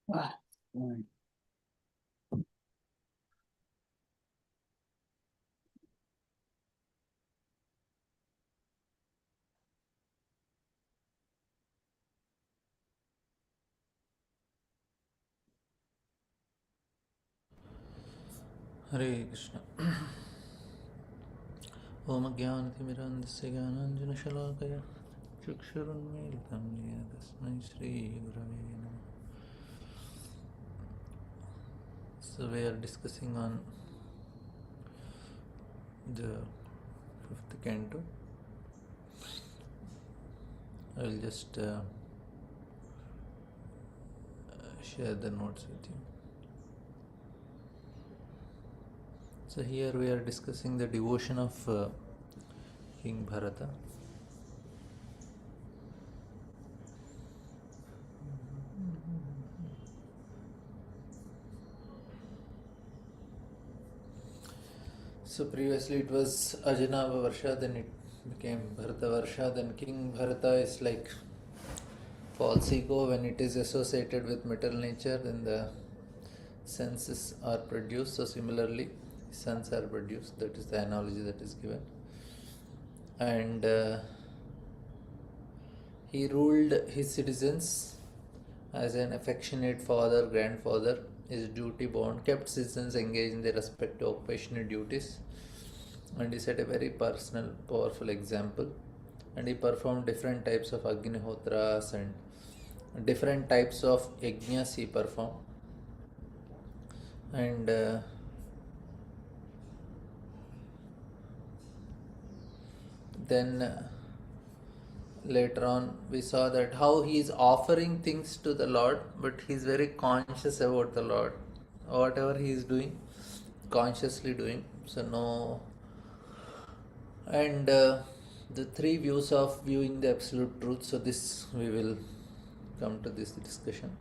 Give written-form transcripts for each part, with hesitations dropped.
Ah, right. हरे कृष्ण। ओम ज्ञानतिमिरान्धस्य ज्ञानाञ्जनशलाकया चक्षुरुन्मीलितं येन तस्मै श्रीगुरवे नमः। So we are discussing on the fifth canto. I will just share the notes with you. So here we are discussing the devotion of King Bharata. So previously it was Ajanava Varsha, then it became Bharata Varsha, then King Bharata is like false ego. When it is associated with material nature, then the senses are produced. So similarly, sons are produced. That is the analogy that is given. And he ruled his citizens as an affectionate father, grandfather. His duty bound kept citizens engaged in their respective occupational duties, and he set a very personal, powerful example. And he performed different types of Agnihotras and different types of yajnas he performed. And then later on we saw that how he is offering things to the Lord, but he is very conscious about the Lord. Whatever he is doing, consciously doing. So no. And the three views of viewing the absolute truth. So this we will come to this discussion.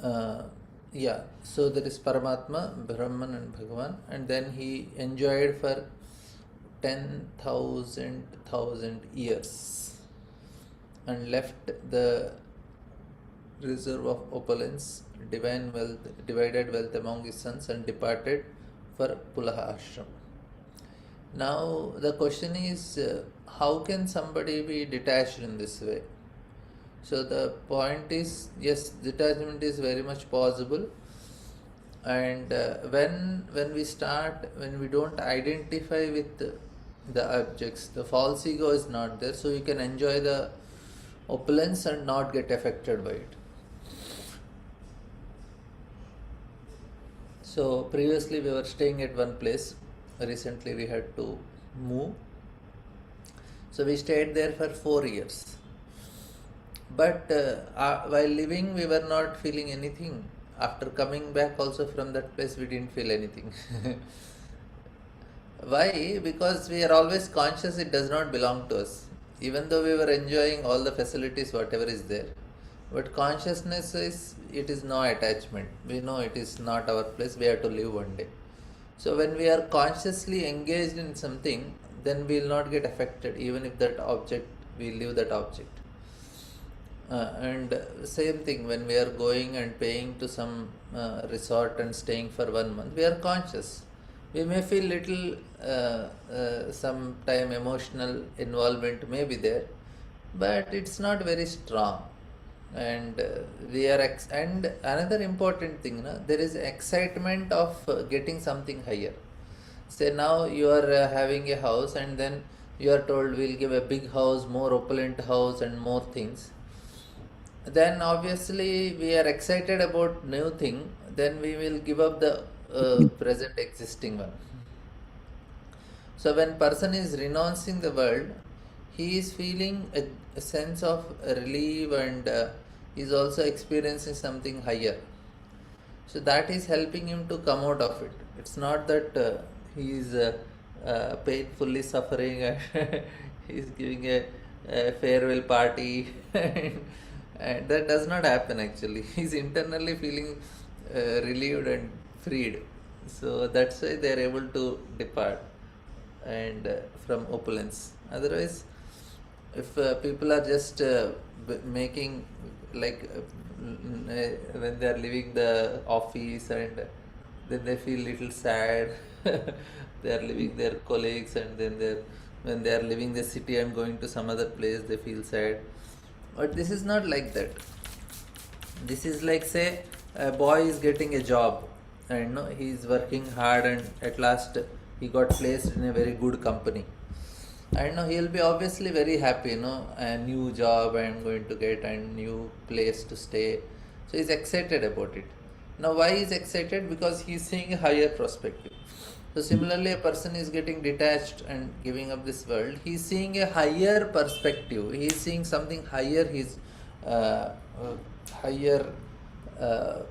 uh, yeah, so there is Paramatma, Brahman and Bhagavan, and then he enjoyed for 10,000 years and left the reserve of opulence, divine wealth, divided wealth among his sons, and departed for Pulaha ashram. Now the question is, how can somebody be detached in this way? So the point is, yes, detachment is very much possible, and when we don't identify with the objects, the false ego is not there, so you can enjoy the opulence and not get affected by it. So previously we were staying at one place. Recently we had to move, so we stayed there for 4 years. But while living, we were not feeling anything. After coming back also from that place, we didn't feel anything. Why? Because we are always conscious it does not belong to us. Even though we were enjoying all the facilities, whatever is there. But consciousness is, it is no attachment. We know it is not our place, we have to live one day. So when we are consciously engaged in something, then we will not get affected, even if that object, we leave that object. And same thing when we are going and paying to some resort and staying for 1 month, we are conscious. We may feel little sometime emotional involvement may be there, but it's not very strong. And and another important thing, there is excitement of getting something higher. Say now you are having a house, and then you are told we'll give a big house, more opulent house, and more things. Then obviously we are excited about new thing, then we will give up the present existing one. So when person is renouncing the world, he is feeling a sense of relief, and is also experiencing something higher. So that is helping him to come out of it. It's not that he is painfully suffering and he is giving a farewell party and that does not happen actually. He's internally feeling relieved and freed. So that's why they are able to depart and from opulence. Otherwise, if people are just making like when they are leaving the office and then they feel little sad. They are leaving their colleagues, and then when they are leaving the city and going to some other place, they feel sad. But this is not like that. This is like, say, a boy is getting a job, and no, he is working hard, and at last he got placed in a very good company. And no, he'll be obviously very happy, a new job I am going to get and new place to stay. So he's excited about it. Now, why is excited? Because he's seeing a higher perspective. So similarly, a person is getting detached and giving up this world. He's seeing a higher perspective. He's seeing something higher. He's higher uh,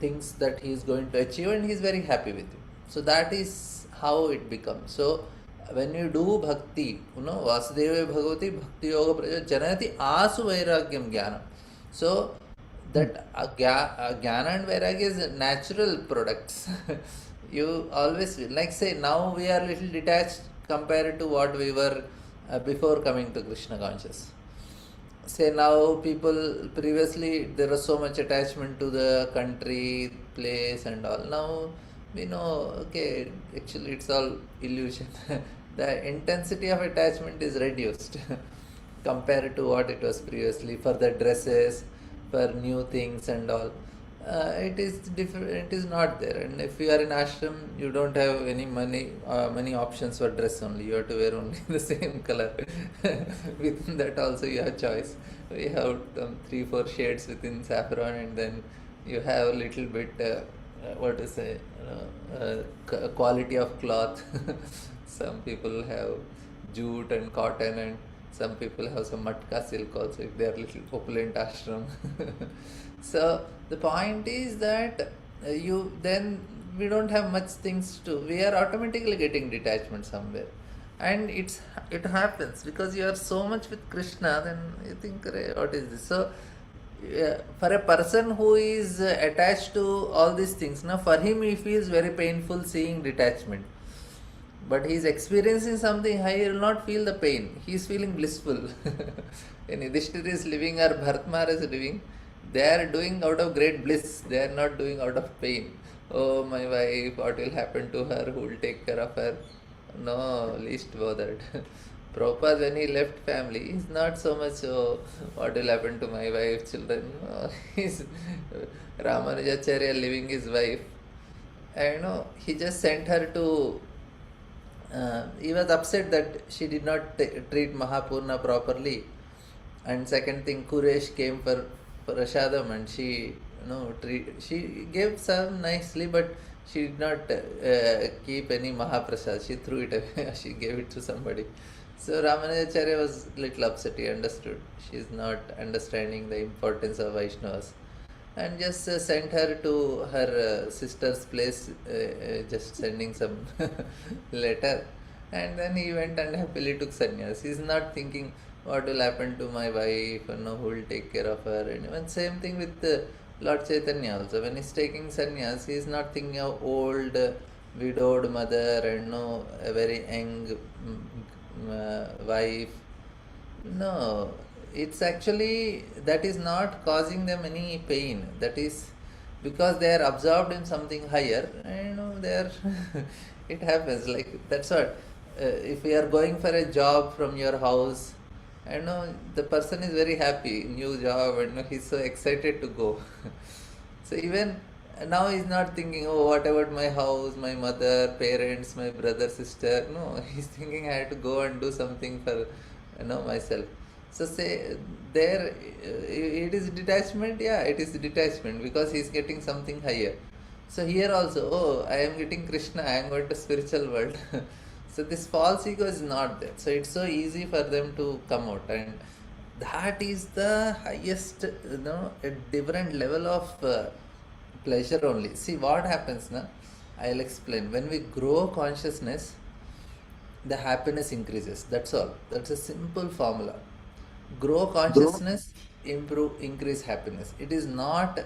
things that he is going to achieve, and he's very happy with it. So that is how it becomes. So when you do bhakti, Vasudeva Bhagavati Bhakti Yoga Praja Janati Asu Vairagyam Jnana. So that Jnana and Vairagya is natural products. You always feel like, say, now we are little detached compared to what we were before coming to Krishna conscious. Say now people, previously there was so much attachment to the country, place and all. Now we know, okay, actually it's all illusion. The intensity of attachment is reduced compared to what it was previously for the dresses, for new things and all. It is different. It is not there. And if you are in ashram, you don't have any many options for dress only. You have to wear only the same color. Within that also you have choice. We have 3-4 shades within saffron, and then you have a little bit what to say, quality of cloth. Some people have jute and cotton, and some people have some matka silk also if they are little opulent ashram. So the point is that we don't have much things to. We are automatically getting detachment somewhere, and it happens because you are so much with Krishna. Then you think, what is this? So for a person who is attached to all these things, now for him he feels very painful seeing detachment. But he is experiencing something high, he will not feel the pain. He is feeling blissful. When Yudhishthira is living or Bharat Maharaj is living, they are doing out of great bliss. They are not doing out of pain. Oh, my wife, what will happen to her? Who will take care of her? No, least bothered. Prabhupada, when he left family, he's not so much, oh, what will happen to my wife, children? No, he's Ramanujacharya leaving his wife. And he just sent her to. He was upset that she did not treat Mahapurna properly. And second thing, Kuresh came for Prashadam, and she she gave some nicely, but she did not keep any Mahaprasad. She threw it away. She gave it to somebody. So Ramanujacharya was little upset. He understood. She is not understanding the importance of Vaishnavas. And just sent her to her sister's place, just sending some letter. And then he went and happily took sannyas. He is not thinking, what will happen to my wife, who will take care of her. And even same thing with Lord Chaitanya also. When he's taking sannyas, he is not thinking of old, widowed mother and a very young wife. No, it's actually, that is not causing them any pain. That is because they are absorbed in something higher, and they are it happens. Like, that's what, if you are going for a job from your house, the person is very happy, new job, and he's so excited to go. So even now he's not thinking, oh, what about my house, my mother, parents, my brother, sister. No, he's thinking, I have to go and do something for myself. So say there, it is detachment. Yeah, it is detachment because he's getting something higher. So here also, oh, I am getting Krishna, I am going to spiritual world. So this false ego is not there. So it's so easy for them to come out, and that is the highest, a different level of pleasure only. See what happens now. I'll explain. When we grow consciousness, the happiness increases. That's all. That's a simple formula. Grow consciousness, increase happiness. It is not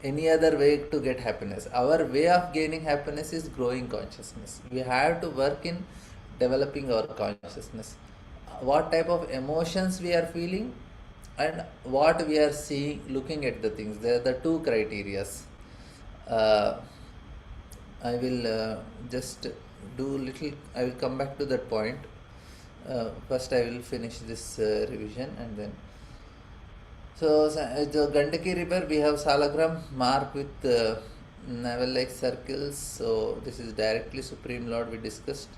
any other way to get happiness. Our way of gaining happiness is growing consciousness. We have to work in developing our consciousness. What type of emotions we are feeling, and what we are seeing, looking at the things. There are the two criterias. uh, I will just do little. I will come back to that point. First, I will finish this revision, and then. So, the Gandaki River, we have Salagram marked with navel-like circles. So, this is directly Supreme Lord we discussed.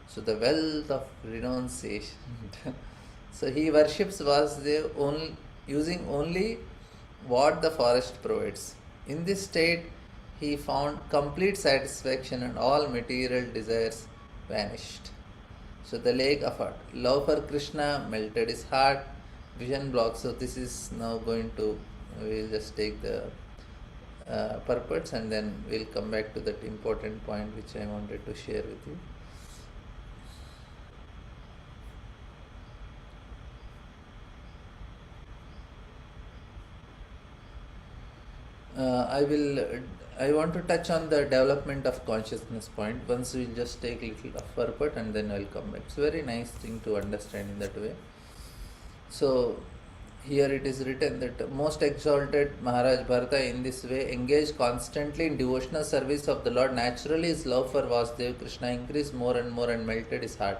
So, the wealth of renunciation. So, he worships Vasudev only using only what the forest provides. In this state, he found complete satisfaction and all material desires vanished. So the lake of heart. Love for Krishna melted his heart, vision block. So this is now going to, we'll just take the purports and then we'll come back to that important point which I wanted to share with you. I want to touch on the development of consciousness point. Once we'll just take a little of purport and then I'll come back. It's a very nice thing to understand in that way. So here it is written that most exalted Maharaj Bharata in this way engaged constantly in devotional service of the Lord. Naturally his love for Vasudeva Krishna increased more and more and melted his heart.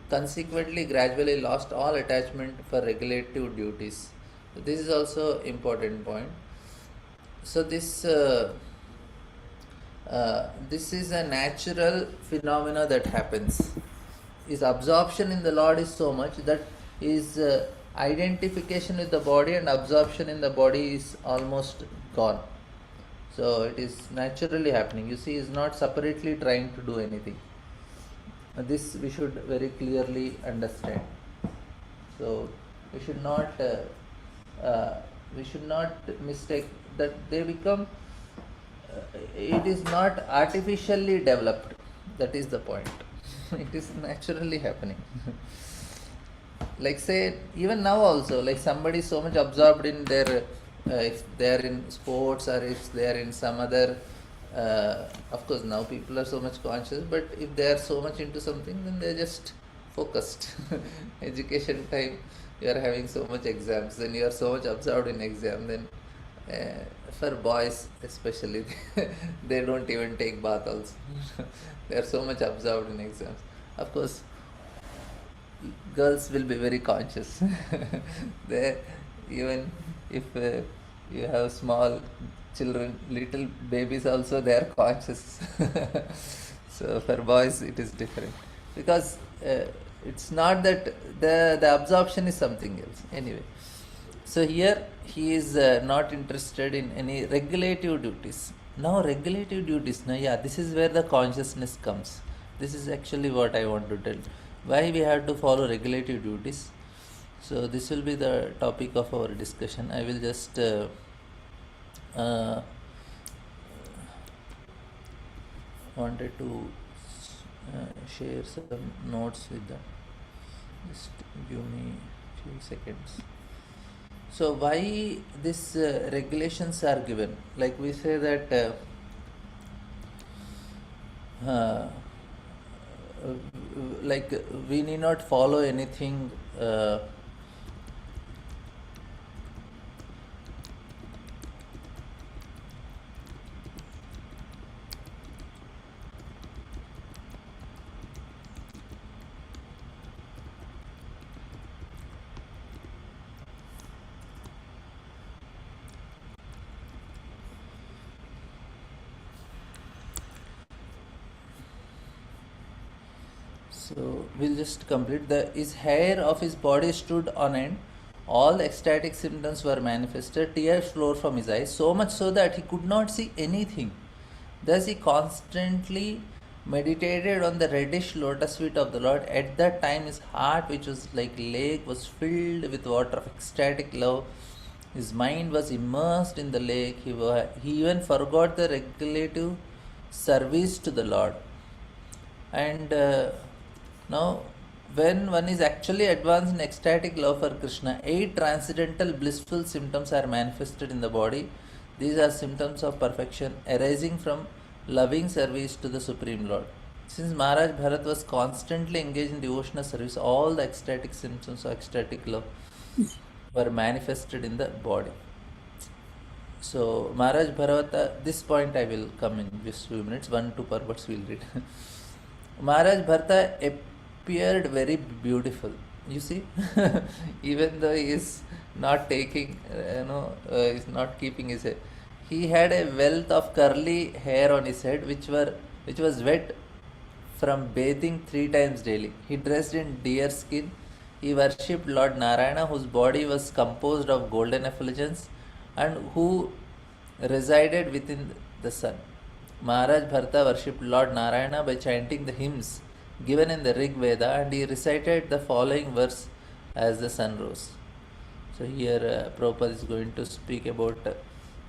Consequently, gradually lost all attachment for regulative duties. So this is also important point. So this is a natural phenomena that happens. His absorption in the Lord is so much that his identification with the body and absorption in the body is almost gone. So it is naturally happening. You see, he is not separately trying to do anything. This we should very clearly understand. So we should not mistake that they become. It is not artificially developed. That is the point. It is naturally happening. Like say, even now also, like somebody is so much absorbed in their, if they are in sports or if they are in some other, of course now people are so much conscious, but if they are so much into something, then they are just focused. Education time, you are having so much exams, then you are so much absorbed in exam, then for boys especially, they don't even take bath also. They are so much absorbed in exams. Of course, girls will be very conscious. They, even if you have small children, little babies also, they are conscious. So for boys it is different, because it's not that the absorption is something else anyway. So here he is not interested in any regulative duties. Now regulative duties, now yeah, this is where the consciousness comes. This is actually what I want to tell. Why we have to follow regulative duties. So this will be the topic of our discussion. I will just wanted to share some notes with them. Just give me a few seconds. So why these regulations are given? Like we say that like we need not follow anything so we'll just complete. His hair of his body stood on end. All ecstatic symptoms were manifested. Tears flowed from his eyes, so much so that he could not see anything. Thus he constantly meditated on the reddish lotus feet of the Lord. At that time his heart, which was like lake, was filled with water of ecstatic love. His mind was immersed in the lake. He even forgot the regulative service to the Lord. And now, when one is actually advanced in ecstatic love for Krishna, 8 transcendental blissful symptoms are manifested in the body. These are symptoms of perfection arising from loving service to the Supreme Lord. Since Maharaj Bharat was constantly engaged in devotional service, all the ecstatic symptoms of ecstatic love were manifested in the body. So Maharaj Bharata, this point I will come in just few minutes, 1-2 purports we will read. Maharaj Bharata appeared very beautiful. You see, even though he is not taking, is not keeping his hair, he had a wealth of curly hair on his head, which was wet from bathing 3 times daily. He dressed in deer skin. He worshipped Lord Narayana, whose body was composed of golden effulgence and who resided within the sun. Maharaj Bharata worshipped Lord Narayana by chanting the hymns given in the Rig Veda, and he recited the following verse as the sun rose. So here Prabhupada is going to speak about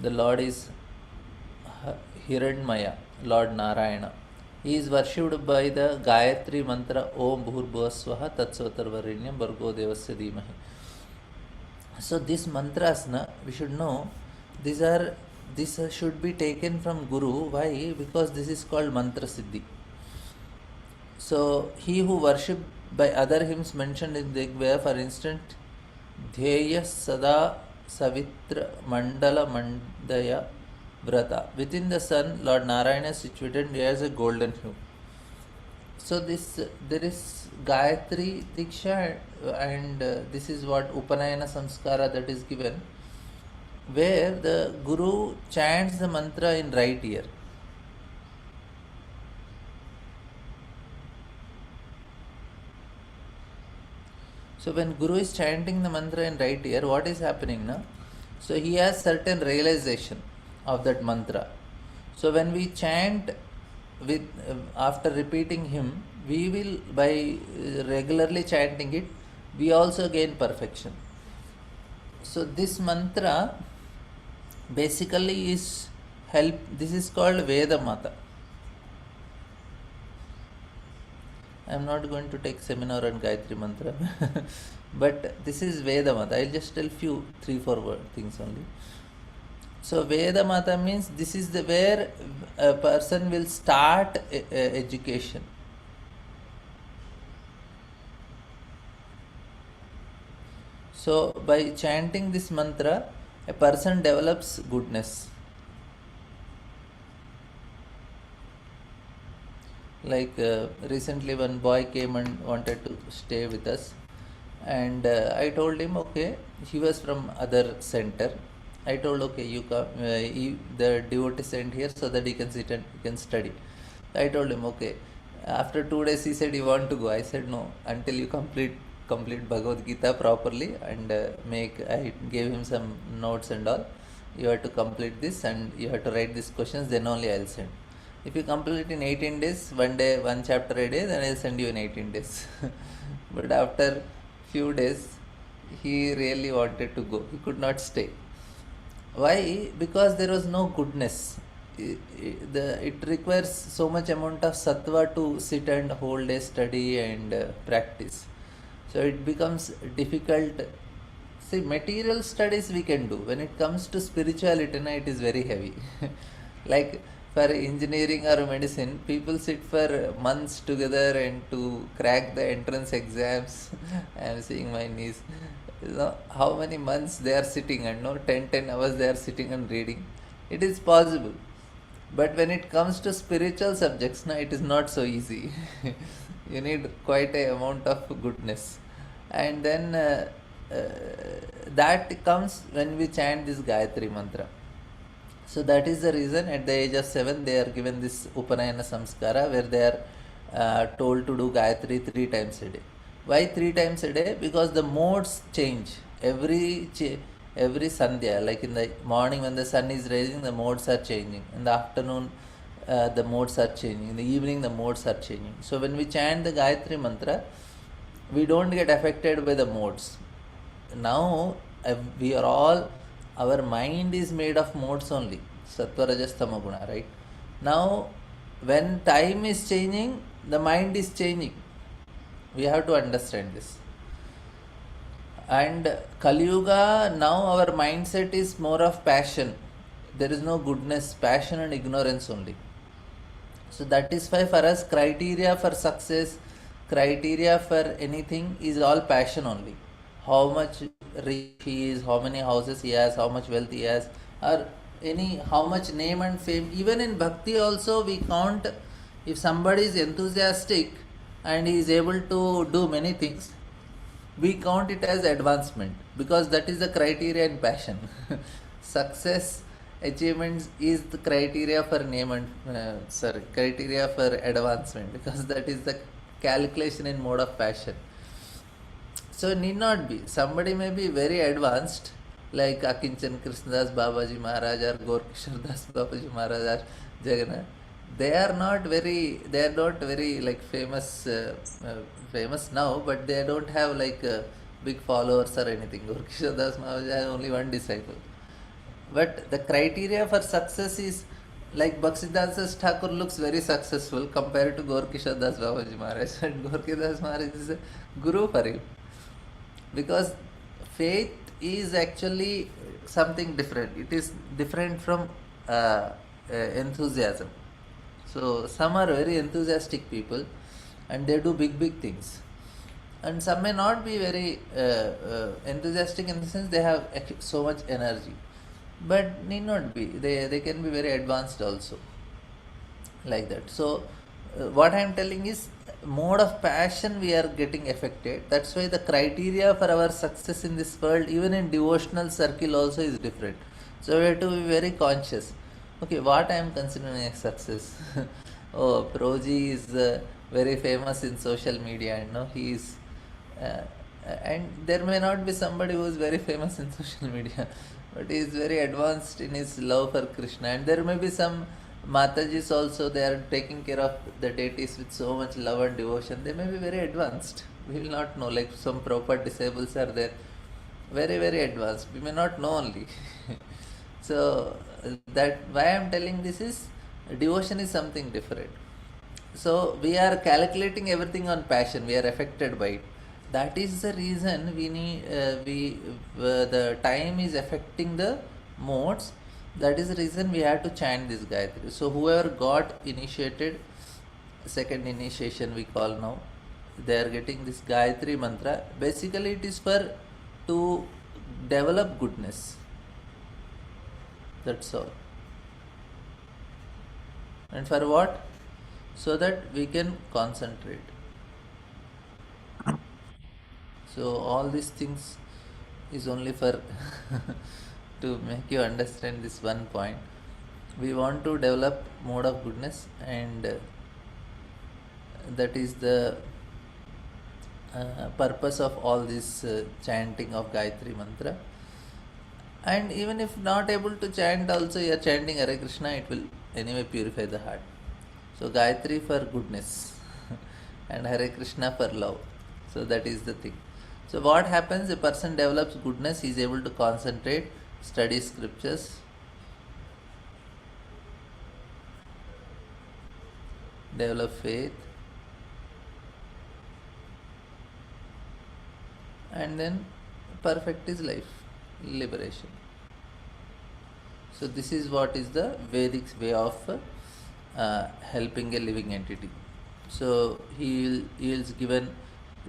the Lord is Hiranmaya, Lord Narayana. He is worshipped by the Gayatri mantra Om Bhurbhuva Swaha Tatsavatarvarenyam Bhargo Devasya Dhimahi. So these mantras, we should know, this should be taken from Guru. Why? Because this is called mantra siddhi. So he who worshipped by other hymns mentioned in the Rigveda, for instance, Dhyaya Sada Savitra Mandala Mandaya Vrata. Within the sun, Lord Narayana is situated as a golden hue. So there is Gayatri Diksha, and this is what Upanayana Samskara that is given, where the Guru chants the mantra in right ear. So when Guru is chanting the mantra in right ear, what is happening now? So he has certain realization of that mantra. So when we chant with after repeating him, we will, by regularly chanting it, we also gain perfection. So this mantra basically is this is called Veda Mata. I am not going to take seminar on Gayatri Mantra, but this is Veda Mata. I will just tell few 3-4 things only. So Veda Mata means this is where a person will start education. So by chanting this mantra, a person develops goodness. Like recently one boy came and wanted to stay with us, and I told him, okay, he was from other center. I told, okay, you come, the devotee sent here so that he can sit and he can study. I told him, okay. After 2 days he said he want to go. I said, no, until you complete Bhagavad Gita properly, and I gave him some notes and all. You have to complete this and you have to write these questions, then only I'll send. If you complete in 18 days, one chapter a day, then I'll send you in 18 days. But after few days, he really wanted to go. He could not stay. Why? Because there was no goodness. It requires so much amount of sattva to sit and whole day study and practice. So it becomes difficult. See, material studies we can do. When it comes to spirituality, it is very heavy. Like for engineering or medicine, people sit for months together and to crack the entrance exams. I am seeing my niece. How many months they are sitting, and 10 hours they are sitting and reading. It is possible. But when it comes to spiritual subjects, it is not so easy. You need quite a amount of goodness. And then that comes when we chant this Gayatri mantra. So that is the reason at the age of 7 they are given this Upanayana Samskara, where they are told to do Gayatri 3 times a day. Why 3 times a day? Because the modes change. Every Sandhya, like in the morning when the sun is rising, the modes are changing. In the afternoon, the modes are changing. In the evening, the modes are changing. So when we chant the Gayatri mantra, we don't get affected by the modes. Now, we are all, our mind is made of modes only. Sattva, Rajas, Tama Guna, right? Now, when time is changing, the mind is changing. We have to understand this. And Kali Yuga, now our mindset is more of passion. There is no goodness, passion and ignorance only. So that is why for us, criteria for success, criteria for anything is all passion only. How much rich he is, how many houses he has, how much wealth he has, or how much name and fame. Even in bhakti also we count, if somebody is enthusiastic and he is able to do many things, we count it as advancement, because that is the criteria in passion. Success, achievements is the criteria for name and criteria for advancement, because that is the calculation in mode of passion. So need not be. Somebody may be very advanced, like Akinchan Krishnadas Babaji Maharaj or Gorkishore Das Babaji Maharaj or Jagannath. They are not very like famous now, but they don't have like big followers or anything. Gorkishore Das Maharaj has only one disciple. But the criteria for success is, like Bhaktisiddhanta Thakur looks very successful compared to Gorkishore Das Babaji Maharaj, and Gorkishore Das Maharaj is a guru for him. Because faith is actually something different. It is different from enthusiasm. So some are very enthusiastic people and they do big things, and some may not be very enthusiastic in the sense they have so much energy, but need not be. They can be very advanced also, like that. So what I am telling is, mode of passion we are getting affected. That's why the criteria for our success in this world, even in devotional circle also, is different. So we have to be very conscious. Okay, what I am considering as success? Oh, Proji is very famous in social media, and he is and there may not be somebody who is very famous in social media, but he is very advanced in his love for Krishna. And there may be some Matajis also, they are taking care of the deities with so much love and devotion. They may be very advanced. We will not know. Like some proper disables are there, very advanced. We may not know only. So that why I am telling this is, devotion is something different. So we are calculating everything on passion. We are affected by it. That is the reason we need the time is affecting the modes. That is the reason we have to chant this Gayatri. So whoever got initiated, second initiation we call now, they are getting this Gayatri mantra. Basically it is for to develop goodness. That's all. And for what? So that we can concentrate. So all these things is only for to make you understand this one point. We want to develop mode of goodness, and that is the purpose of all this chanting of Gayatri mantra. And even if not able to chant also, you are chanting Hare Krishna, it will anyway purify the heart. So Gayatri for goodness and Hare Krishna for love. So that is the thing. So what happens? A person develops goodness, he is able to concentrate, study scriptures, develop faith, and then perfect his life, liberation. So this is what is the Vedic way of helping a living entity. So he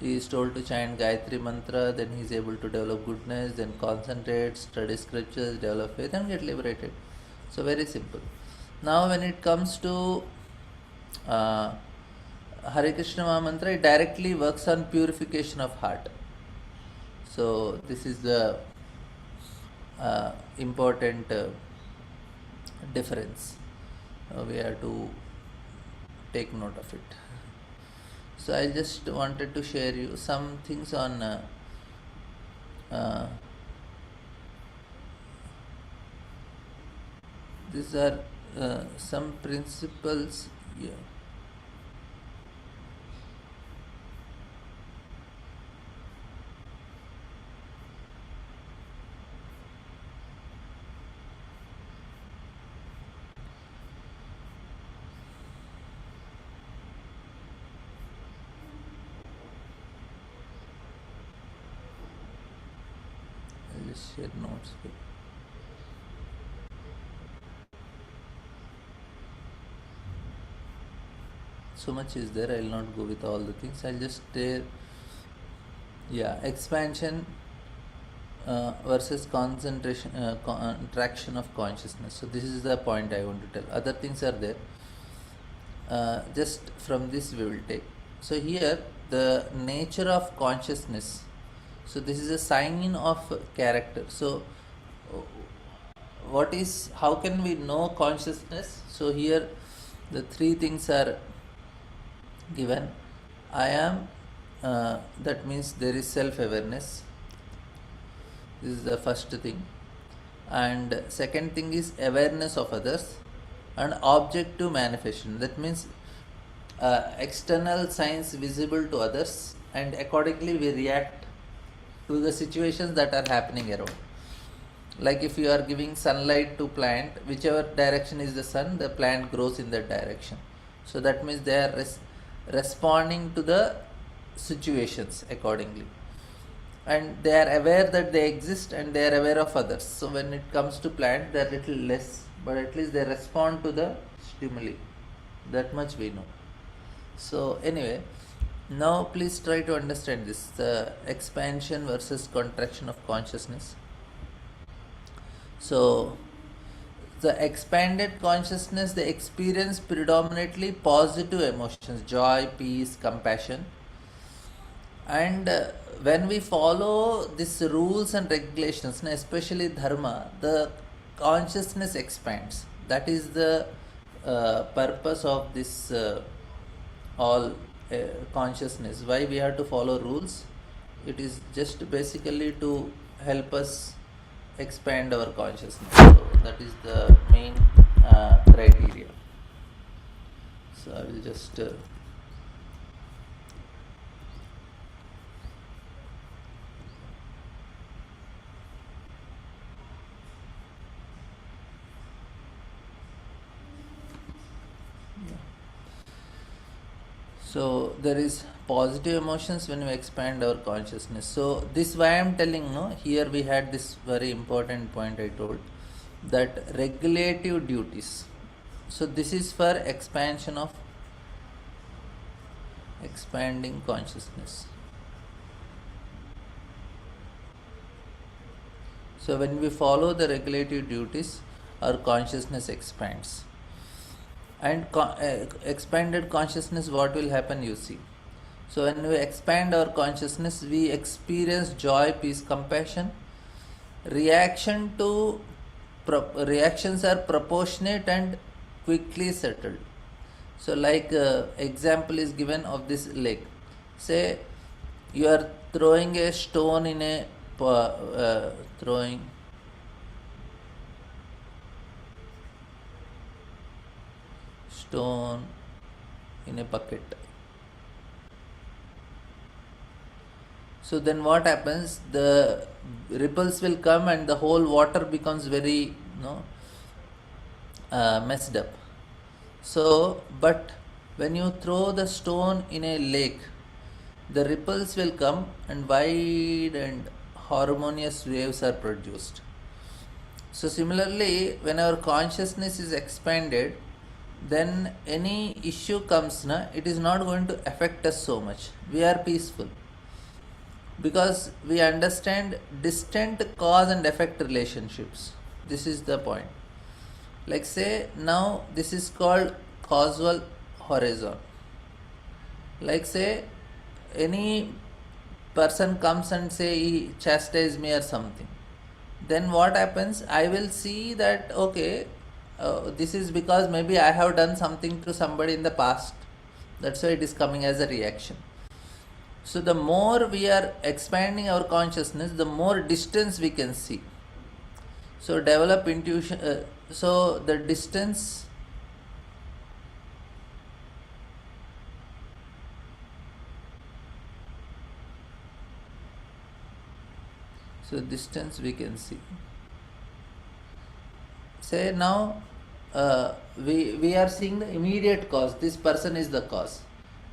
is told to chant Gayatri mantra, then he is able to develop goodness, then concentrate, study scriptures, develop faith, and get liberated. So very simple. Now when it comes to Hare Krishna Maha Mantra, it directly works on purification of heart. So this is the important difference. We have to take note of it. So I just wanted to share you some things on these are some principles here. I'll just share notes here. So much is there, I'll not go with all the things. I'll just expansion versus concentration, contraction of consciousness. So this is the point I want to tell. Other things are there. Just from this we will take. So here the nature of consciousness. So this is a sign of character. So what is, how can we know consciousness? So here the three things are given. I am, that means there is self-awareness. This is the first thing. And second thing is awareness of others and objective manifestation. That means external signs visible to others, and accordingly we react to the situations that are happening around. Like if you are giving sunlight to plant, whichever direction is the sun, the plant grows in that direction. So that means they are responding to the situations accordingly, and they are aware that they exist and they are aware of others. So when it comes to plant, they are little less, but at least they respond to the stimuli. That much we know. So anyway, now please try to understand this, the expansion versus contraction of consciousness. So the expanded consciousness, they experience predominantly positive emotions, joy, peace, compassion. And when we follow these rules and regulations, especially dharma, the consciousness expands. That is the purpose of this all consciousness. Why we have to follow rules? It is just basically to help us expand our consciousness. So that is the main criteria. So I will just so there is positive emotions when we expand our consciousness. So this why I am telling, no, here we had this very important point I told, that regulative duties. So this is for expansion of expanding consciousness. So when we follow the regulative duties, our consciousness expands. And expanded consciousness, what will happen, you see. So when we expand our consciousness, we experience joy, peace, compassion. Reactions are proportionate and quickly settled. So like example is given of this lake. Say you are throwing a stone in a throwing stone in a bucket. So then what happens? The ripples will come and the whole water becomes very messed up. So but when you throw the stone in a lake, the ripples will come and wide and harmonious waves are produced. So similarly, when our consciousness is expanded, then any issue comes, it is not going to affect us so much. We are peaceful because we understand distant cause and effect relationships. This is the point. Like say now this is called causal horizon. Like say any person comes and say he chastise me or something, then what happens? I will see that okay, this is because maybe I have done something to somebody in the past. That's why it is coming as a reaction. So the more we are expanding our consciousness, the more distance we can see. So develop intuition. So the distance, we can see. Say now we are seeing the immediate cause. This person is the cause.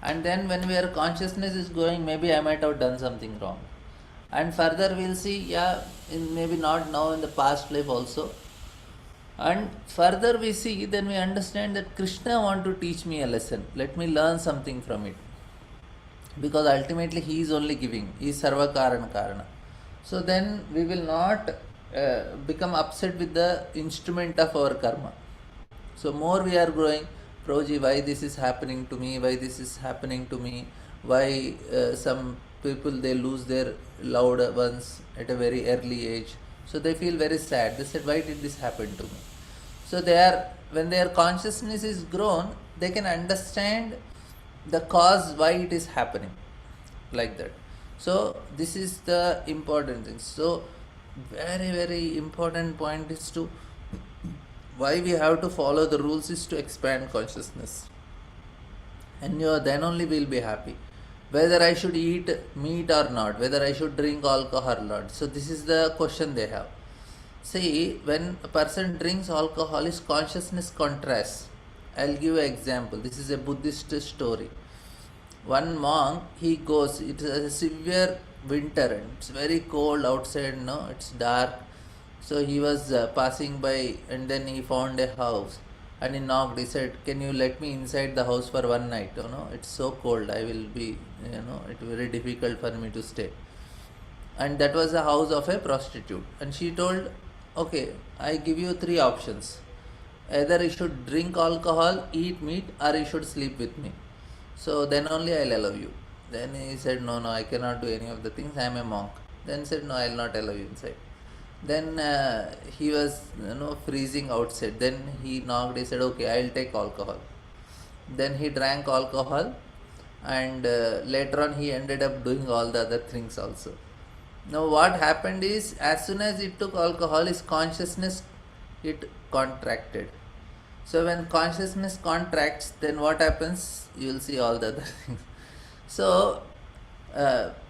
And then when our consciousness is going, maybe I might have done something wrong. And further we'll see, maybe not now, in the past life also. And further we see, then we understand that Krishna want to teach me a lesson. Let me learn something from it. Because ultimately he is only giving. He is Sarva Karana Karana. So then we will not become upset with the instrument of our karma. So more we are growing, Prabhuji, why this is happening to me, why this is happening to me, why some people they lose their loved ones at a very early age. So they feel very sad. They said, why did this happen to me? So they are, when their consciousness is grown, they can understand the cause why it is happening like that. So this is the important thing. So very very important point is to, why we have to follow the rules is to expand consciousness, and then only we'll be happy. Whether I should eat meat or not, whether I should drink alcohol or not. So this is the question they have. See, when a person drinks alcohol, his consciousness contrasts. I'll give an example. This is a Buddhist story. One monk, he goes, it's a severe winter and it's very cold outside, no, it's dark. So he was passing by, and then he found a house and he knocked. He said, can you let me inside the house for one night? You know, it's so cold, I will be, it will be very difficult for me to stay. And that was the house of a prostitute, and she told, okay, I give you three options. Either you should drink alcohol, eat meat, or you should sleep with me. So then only I'll allow you. Then he said, no, I cannot do any of the things. I am a monk. Then he said, no, I'll not allow you inside. Then he was, freezing outside. Then he knocked. He said, okay, I'll take alcohol. Then he drank alcohol, and later on he ended up doing all the other things also. Now what happened is, as soon as he took alcohol, his consciousness, it contracted. So when consciousness contracts, then what happens? You will see all the other things. So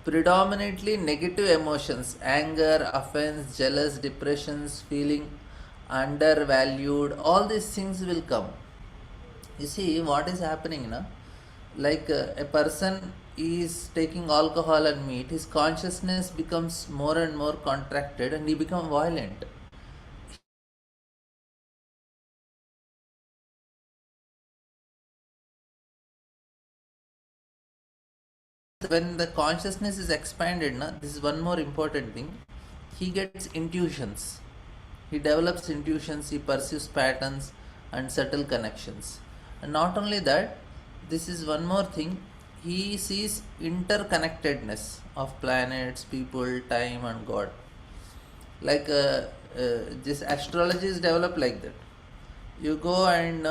predominantly negative emotions, anger, offense, jealous, depressions, feeling undervalued, all these things will come. You see what is happening now? Like a person is taking alcohol and meat, his consciousness becomes more and more contracted and he becomes violent. When the consciousness is expanded, this is one more important thing. He gets intuitions. He develops intuitions, he perceives patterns and subtle connections. And not only that, this is one more thing. He sees interconnectedness of planets, people, time and God. Like this astrology is developed like that. You go and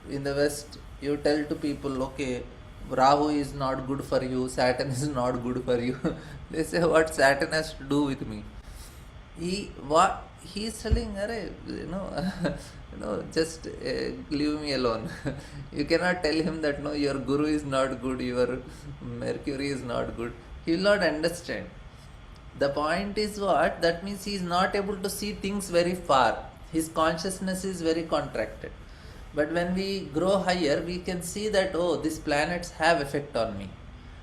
in the West, you tell to people, okay, Rahu is not good for you, Saturn is not good for you. They say, what Saturn has to do with me? He is telling, just leave me alone. You cannot tell him that no, your guru is not good, your Mercury is not good. He will not understand. The point is what? That means he is not able to see things very far. His consciousness is very contracted. But when we grow higher, we can see that, oh, these planets have effect on me.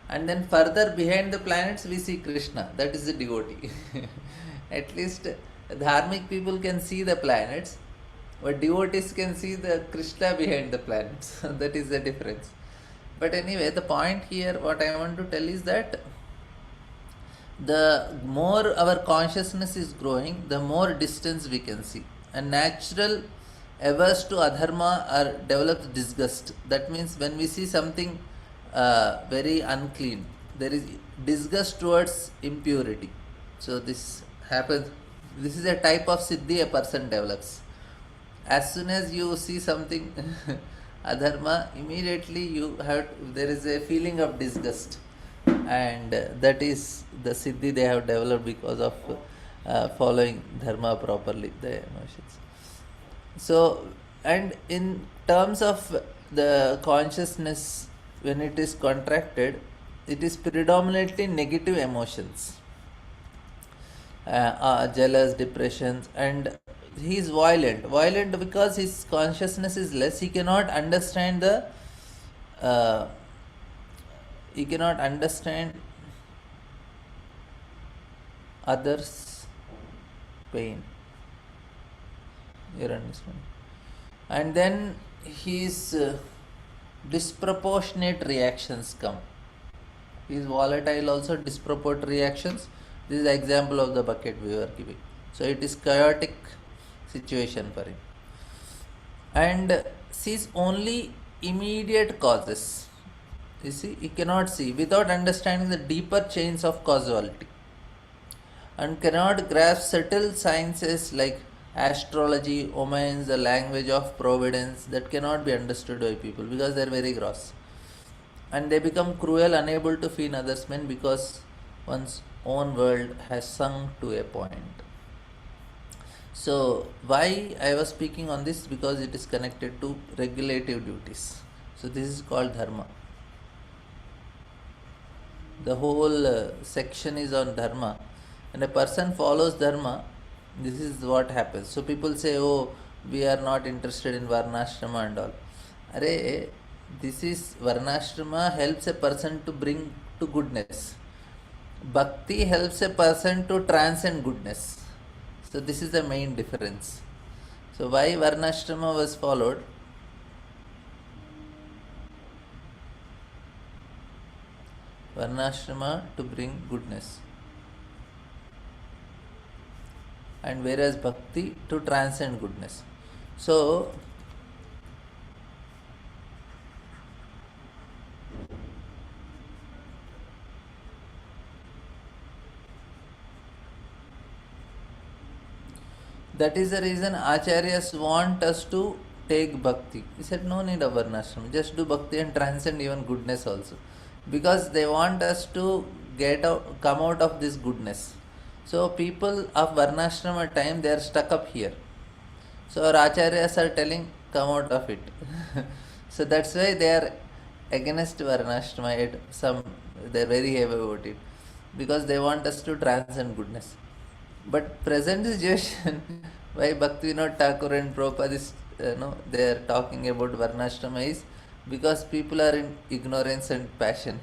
And then further behind the planets, we see Krishna. That is the devotee. At least dharmic people can see the planets, but devotees can see the Krishna behind the planets. That is the difference. But anyway, the point here, what I want to tell is that the more our consciousness is growing, the more distance we can see. And natural averse to adharma are developed disgust. That means when we see something very unclean, there is disgust towards impurity. So this happens. This is a type of siddhi a person develops. As soon as you see something adharma, immediately there is a feeling of disgust, and that is the siddhi they have developed because of following dharma properly, the emotions. So, and in terms of the consciousness, when it is contracted, it is predominantly negative emotions, jealous, depressions, and he is violent because his consciousness is less. He cannot understand others' pain. You understand? And then his disproportionate reactions come. He is volatile also, disproportionate reactions, This is the example of the bucket we were giving. So it is chaotic situation for him, and sees only immediate causes. You see, he cannot see without understanding the deeper chains of causality, and cannot grasp subtle sciences like astrology, omens, the language of providence that cannot be understood by people because they are very gross. And they become cruel, unable to feel others' men because one's own world has sunk to a point. So, why I was speaking on this? Because it is connected to regulative duties. So, this is called dharma. The whole section is on dharma, and a person follows dharma. This is what happens. So people say, "Oh, we are not interested in varnashrama and all." Arey, this is varnashrama helps a person to bring to goodness. Bhakti helps a person to transcend goodness. So this is the main difference. So why varnashrama was followed? Varnashrama to bring goodness, and whereas bhakti to transcend goodness. So that is the reason Acharyas want us to take bhakti. He said, no need of varnashrama, just do bhakti and transcend even goodness also. Because they want us to come out of this goodness. So people of varnashrama time, they are stuck up here. So our acharyas are telling, come out of it. So that's why they are against varnashrama. They are very heavy about it, because they want us to transcend goodness. But present situation, why Bhaktivinoda Thakur and Prabhupada is, they are talking about varnashrama is because people are in ignorance and passion.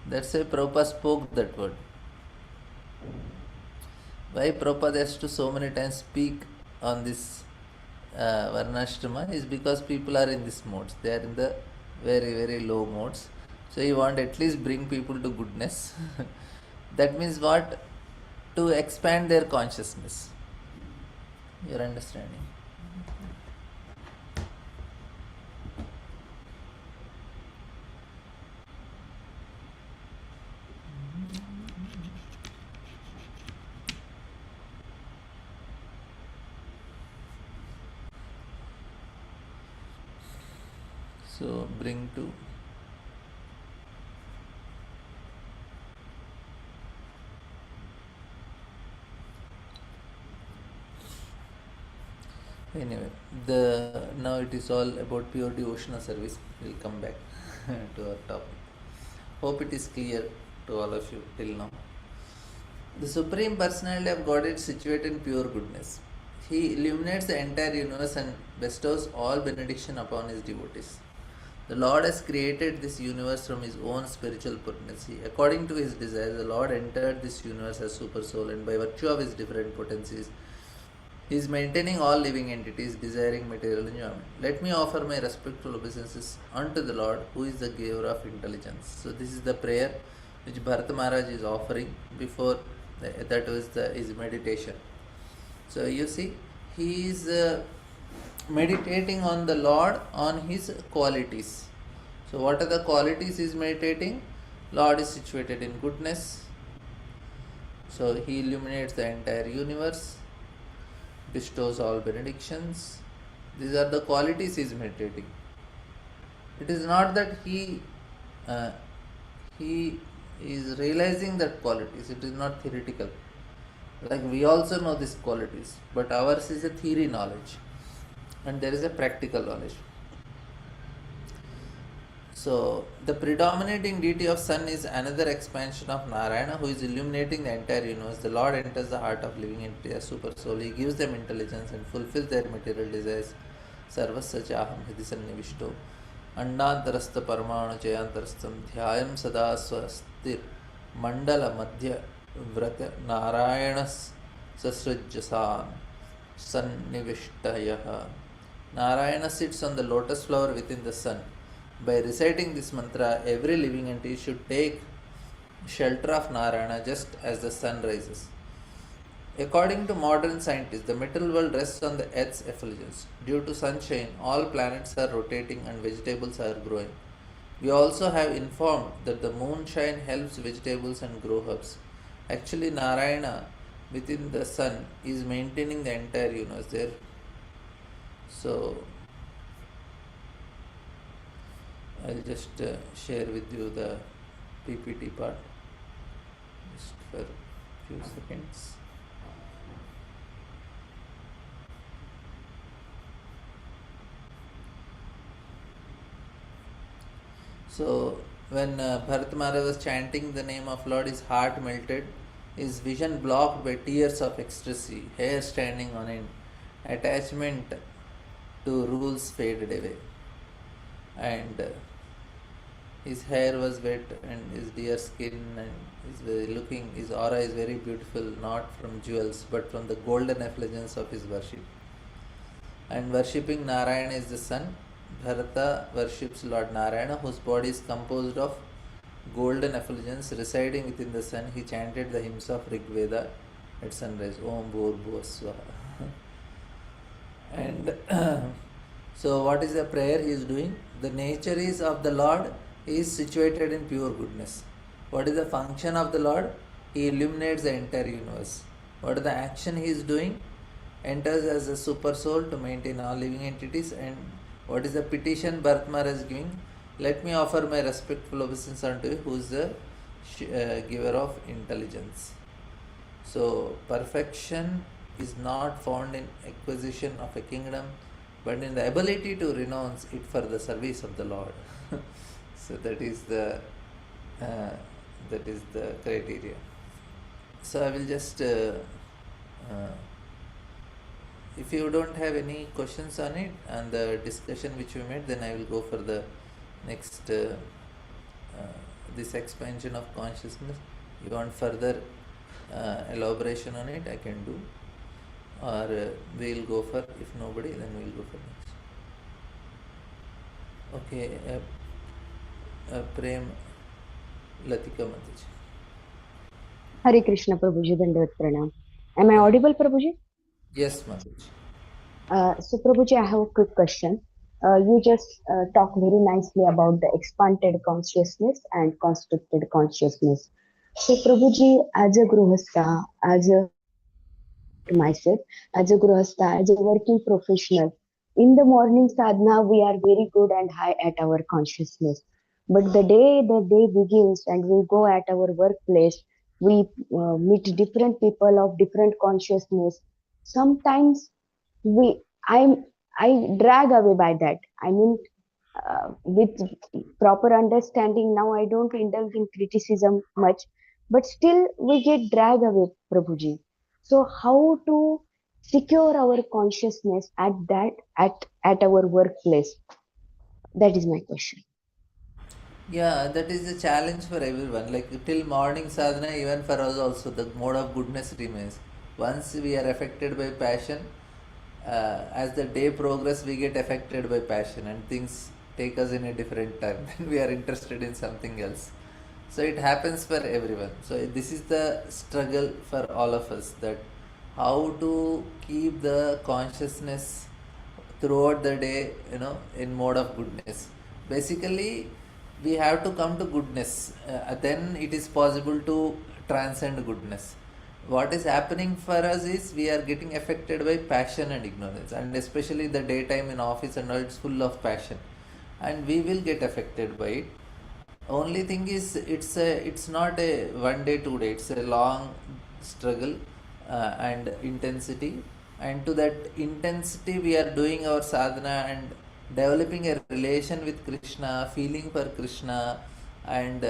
That's why Prabhupada spoke that word. Why Prabhupada has to so many times speak on this varnashrama is because people are in this modes. They are in the very, very low modes. So you want at least bring people to goodness. That means what? To expand their consciousness. You're understanding? So bring to anyway, now it is all about pure devotional service. We'll come back to our topic. Hope it is clear to all of you till now. The Supreme Personality of Godhead is situated in pure goodness. He illuminates the entire universe and bestows all benediction upon his devotees. The Lord has created this universe from his own spiritual potency. According to his desire, the Lord entered this universe as super soul, and by virtue of his different potencies, he is maintaining all living entities desiring material enjoyment. Let me offer my respectful obeisances unto the Lord, who is the giver of intelligence. So this is the prayer which Bharata Maharaj is offering before that was his meditation. So you see, he is meditating on the Lord, on his qualities. So what are the qualities he is meditating? Lord is situated in goodness. So he illuminates the entire universe, bestows all benedictions. These are the qualities he is meditating. It is not that he is realizing that qualities. It is not theoretical. Like we also know these qualities, but ours is a theory knowledge, and there is a practical knowledge. So the predominating deity of sun is another expansion of Narayana, who is illuminating the entire universe. The Lord enters the heart of living entity as super soul. He gives them intelligence and fulfills their material desires. Sarvasya chaham hidi sannivishto andantarastha paramanu chayantarastham dhyayam sada swastir mandala madhya vrata Narayanas sasrajjasan sannivishtayah. Narayana sits on the lotus flower within the sun. By reciting this mantra, every living entity should take shelter of Narayana just as the sun rises. According to modern scientists, the material world rests on the Earth's effulgence. Due to sunshine, all planets are rotating and vegetables are growing. We also have informed that the moonshine helps vegetables and grow herbs. Actually, Narayana within the sun is maintaining the entire universe there. So, I'll just share with you the PPT part just for a few seconds. So when Bharat Maharaj was chanting the name of Lord, his heart melted, his vision blocked by tears of ecstasy, hair standing on end, attachment to rules faded away, and his hair was wet and his dear skin and his aura is very beautiful, not from jewels but from the golden effulgence of his worship. And worshipping Narayana is the sun. Bharata worships Lord Narayana, whose body is composed of golden effulgence residing within the sun. He chanted the hymns of Rig Veda at sunrise. Om Bhur Bhuva Swaha. And so, what is the prayer he is doing? The nature is of the Lord is situated in pure goodness. What is the function of the Lord? He illuminates the entire universe. What is the action he is doing? Enters as a super soul to maintain all living entities. And what is the petition Bharat Maharaj is giving? Let me offer my respectful obeisance unto you, who is the giver of intelligence. So, perfection is not found in acquisition of a kingdom, but in the ability to renounce it for the service of the Lord. So that is the criteria. So I will just if you don't have any questions on it and the discussion which we made, then I will go for the next this expansion of consciousness. You want further elaboration on it, I can do, or we will go for, if nobody, then we will go for next. Okay, Prem Latika Mataji. Hare Krishna Prabhuji, Dandavat Pranam. Am I audible, Prabhuji? Yes, Mataji. So Prabhuji, I have a quick question. You just talked very nicely about the expanded consciousness and constricted consciousness. So Prabhuji, as a Gruhastha, as a myself, as a Gruhastha, as a working professional, in the morning sadhana, we are very good and high at our consciousness. But the day begins and we go at our workplace, we meet different people of different consciousness. Sometimes we, I drag away by that. I mean, with proper understanding, now I don't indulge in criticism much, but still we get dragged away, Prabhuji. So how to secure our consciousness at our workplace? That is my question. Yeah, that is a challenge for everyone. Like till morning sadhana, even for us also, the mode of goodness remains. Once we are affected by passion, as the day progresses, we get affected by passion and things take us in a different time. Then we are interested in something else. So it happens for everyone. So this is the struggle for all of us, that how to keep the consciousness throughout the day, in mode of goodness. Basically, we have to come to goodness. Then it is possible to transcend goodness. What is happening for us is we are getting affected by passion and ignorance, and especially the daytime in office and all, it's full of passion, and we will get affected by it. Only thing is, it's not a 1 day 2 day, it's a long struggle and intensity, and to that intensity we are doing our sadhana and developing a relation with Krishna, feeling for Krishna, and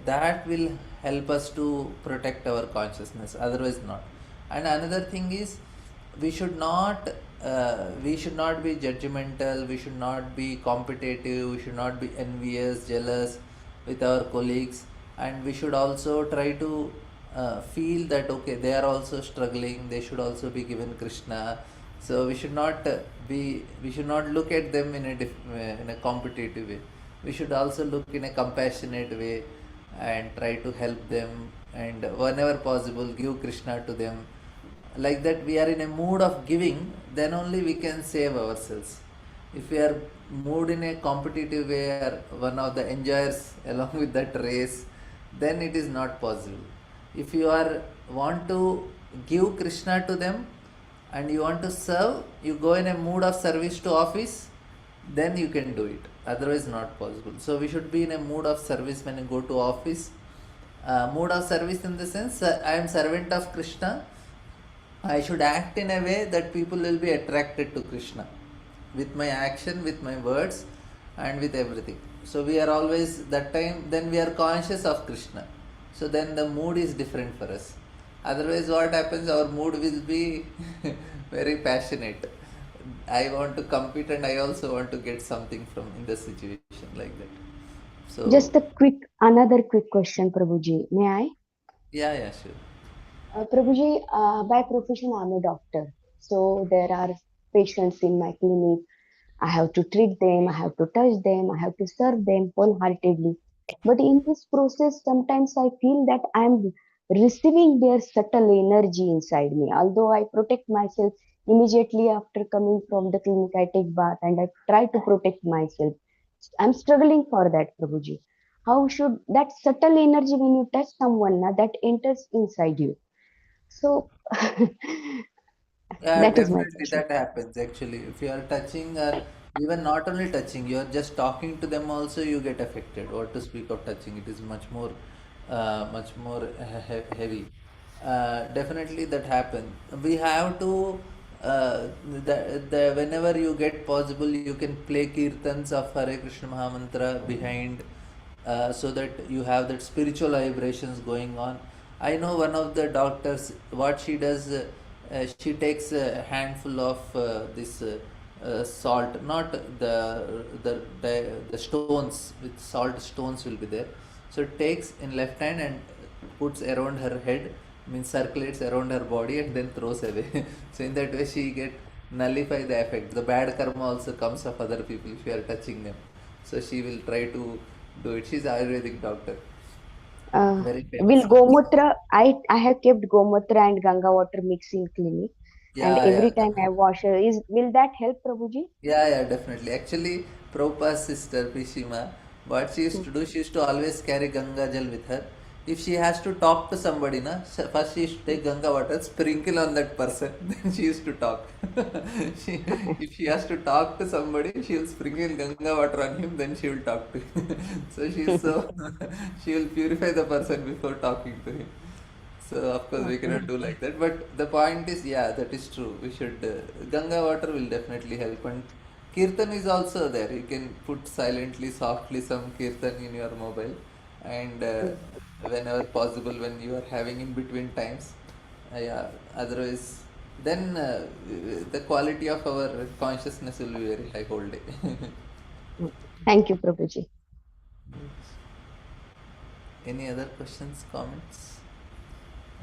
that will help us to protect our consciousness, otherwise not. And another thing is, we should not be judgmental, we should not be competitive, we should not be envious, jealous with our colleagues, and we should also try to feel that okay, they are also struggling, they should also be given Krishna. So we should not look at them in a competitive way. we should also look in a compassionate way and try to help them, and whenever possible give Krishna to them. Like that, we are in a mood of giving, then only we can save ourselves. If we are moved in a competitive way or one of the enjoyers along with that race, then it is not possible. If you are want to give Krishna to them and you want to serve, you go in a mood of service to office, then you can do it, otherwise not possible. So we should be in a mood of service when you go to office. Mood of service in the sense, I am servant of Krishna, I should act in a way that people will be attracted to Krishna with my action, with my words, and with everything. So we are always that time, then we are conscious of Krishna. So then the mood is different for us. Otherwise, what happens? Our mood will be very passionate. I want to compete and I also want to get something from in the situation like that. So Just a another quick question, Prabhuji. May I? yeah, yeah, sure. Prabhuji, by profession, I'm a doctor. So there are patients in my clinic. I have to treat them, I have to touch them, I have to serve them wholeheartedly. But in this process, sometimes I feel that I'm receiving their subtle energy inside me. Although I protect myself immediately after coming from the clinic, I take bath and I try to protect myself. I'm struggling for that, Prabhuji. How should that subtle energy when you touch someone that enters inside you? So Yeah, that is my definitely question. that happens actually. If you are touching, or even not only touching, you are just talking to them also, you get affected. Or to speak of touching, it is much more heavy. Definitely that happen. We have to, whenever you get possible, you can play kirtans of Hare Krishna Mahamantra behind, so that you have that spiritual vibrations going on. I know one of the doctors, what she does, she takes a handful of salt, not the stones, with salt stones will be there. So it takes in left hand and puts around her head, means circulates around her body and then throws away. So in that way she get nullify the effect. The bad karma also comes of other people if you are touching them. So she will try to do it. She's Ayurvedic doctor, very Will famous person. Gomutra, I have kept Gomutra and Ganga water mixing clinic, and Yeah, every yeah. time I wash, will that help, Prabhuji? Yeah, yeah, definitely. Actually, Prabhupada's sister, Pishima, what she used Hmm. to do, she used to always carry Ganga Jal with her. If she has to talk to somebody, na, first she used to take Ganga water, sprinkle on that person, then she used to talk. she, if she has to talk to somebody, she will sprinkle Ganga water on him, then she will talk to him. So she's so, she will purify the person before talking to him. So of course we Okay. cannot do like that. But the point is, yeah, that is true. We should Ganga water will definitely help, and kirtan is also there. You can put silently, softly some kirtan in your mobile, and whenever possible, when you are having in between times, yeah. Otherwise, then the quality of our consciousness will be very high whole day. Hmm. Thank you, Prabhuji. Any other questions, comments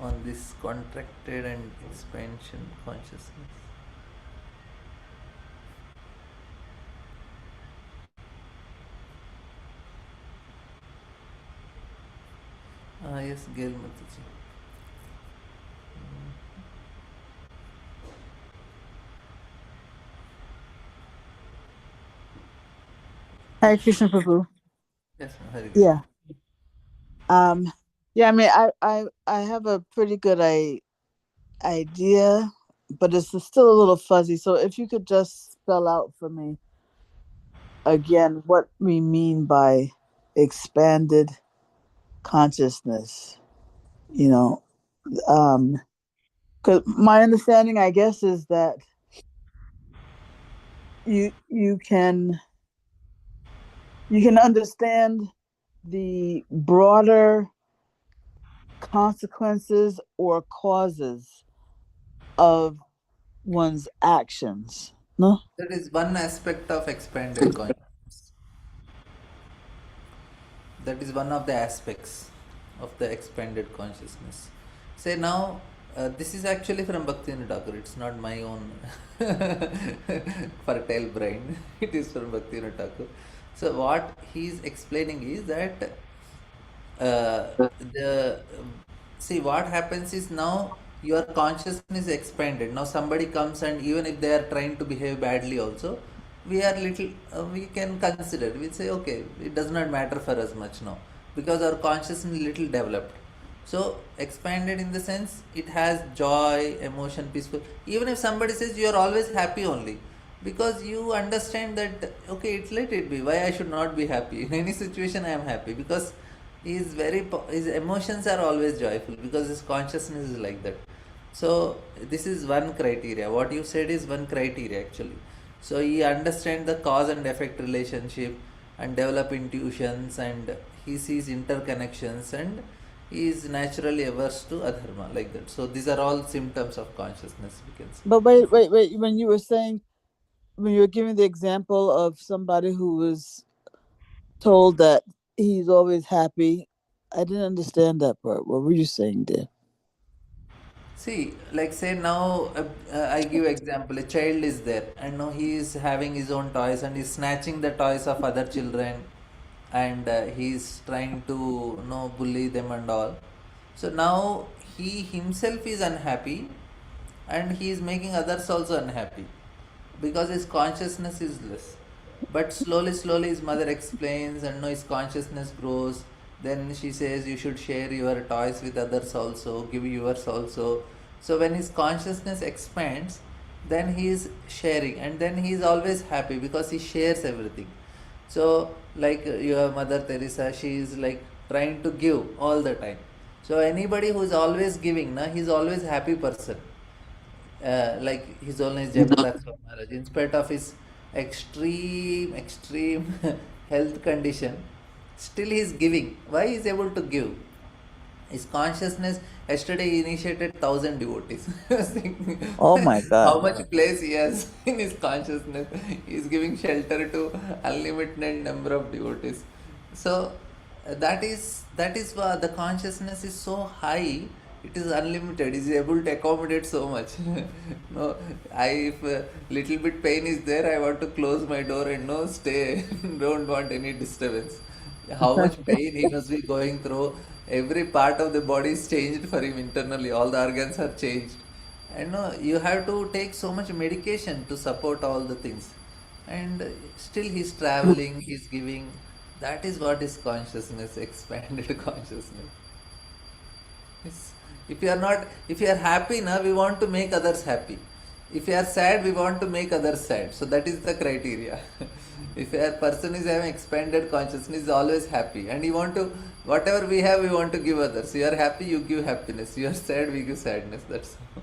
on this contracted and expansion consciousness? Yes, Gail Mataji. Hare Krishna Prabhu. Yes, Hari Yeah. Krishna. Um yeah, I mean I have a pretty good idea, but it's still a little fuzzy. So if you could just spell out for me again what we mean by expanded consciousness, you know. Um 'cause my understanding I guess is that you can understand the broader consequences or causes of one's actions. No? That is one aspect of expanded consciousness. That is one of the aspects of the expanded consciousness. Say now, this is actually from Bhaktivinoda Thakur. It's not my own fertile brain. It is from Bhaktivinoda Thakur. So what he's explaining is that uh, the see what happens is now your consciousness is expanded. Now somebody comes, and even if they are trying to behave badly also, we are little we can consider, we say okay, it does not matter for us much now, because our consciousness is little developed. So expanded in the sense it has joy, emotion, peaceful. Even if somebody says you are always happy only, because you understand that okay, it's let it be. Why I should not be happy? In any situation I am happy, because his emotions are always joyful, because his consciousness is like that. So this is one criteria. What you said is one criteria actually. So he understands the cause and effect relationship and develop intuitions, and he sees interconnections, and he is naturally averse to adharma, like that. So these are all symptoms of consciousness, we can say. But wait. When you were saying, when you were giving the example of somebody who was told that he's always happy, I didn't understand that part. What were you saying there? See, like say now, I give example. A child is there, and now he is having his own toys, and he's snatching the toys of other children, and he's trying to bully them and all. So now he himself is unhappy, and he is making others also unhappy, because his consciousness is less. But slowly, slowly, his mother explains, and now his consciousness grows. Then she says, you should share your toys with others also, give yours also. So when his consciousness expands, then he is sharing, and then he is always happy because he shares everything. So, like your Mother Teresa, she is like trying to give all the time. So anybody who is always giving, na, he's always happy person. Like his own is Jayapataka Maharaj, in spite of his extreme health condition, still he is giving. Why he is able to give? His consciousness, yesterday he initiated 1,000 devotees. Oh my How God. much place he has in his consciousness. He is giving shelter to unlimited number of devotees. So that is why the consciousness is so high. It is unlimited. Is able to accommodate so much. No, I if little bit pain is there, I want to close my door and no stay. Don't want any disturbance. How much pain he must be going through. Every part of the body is changed for him internally. All the organs are changed. And no, you have to take so much medication to support all the things. And still he's traveling, he's giving. That is what is consciousness, expanded consciousness. Yes. If you are happy now, we want to make others happy. If you are sad, we want to make others sad. So that is the criteria. If a person is having expanded consciousness, is always happy, and you want to, whatever we have, we want to give others. You are happy, you give happiness. You are sad, we give sadness. That's all.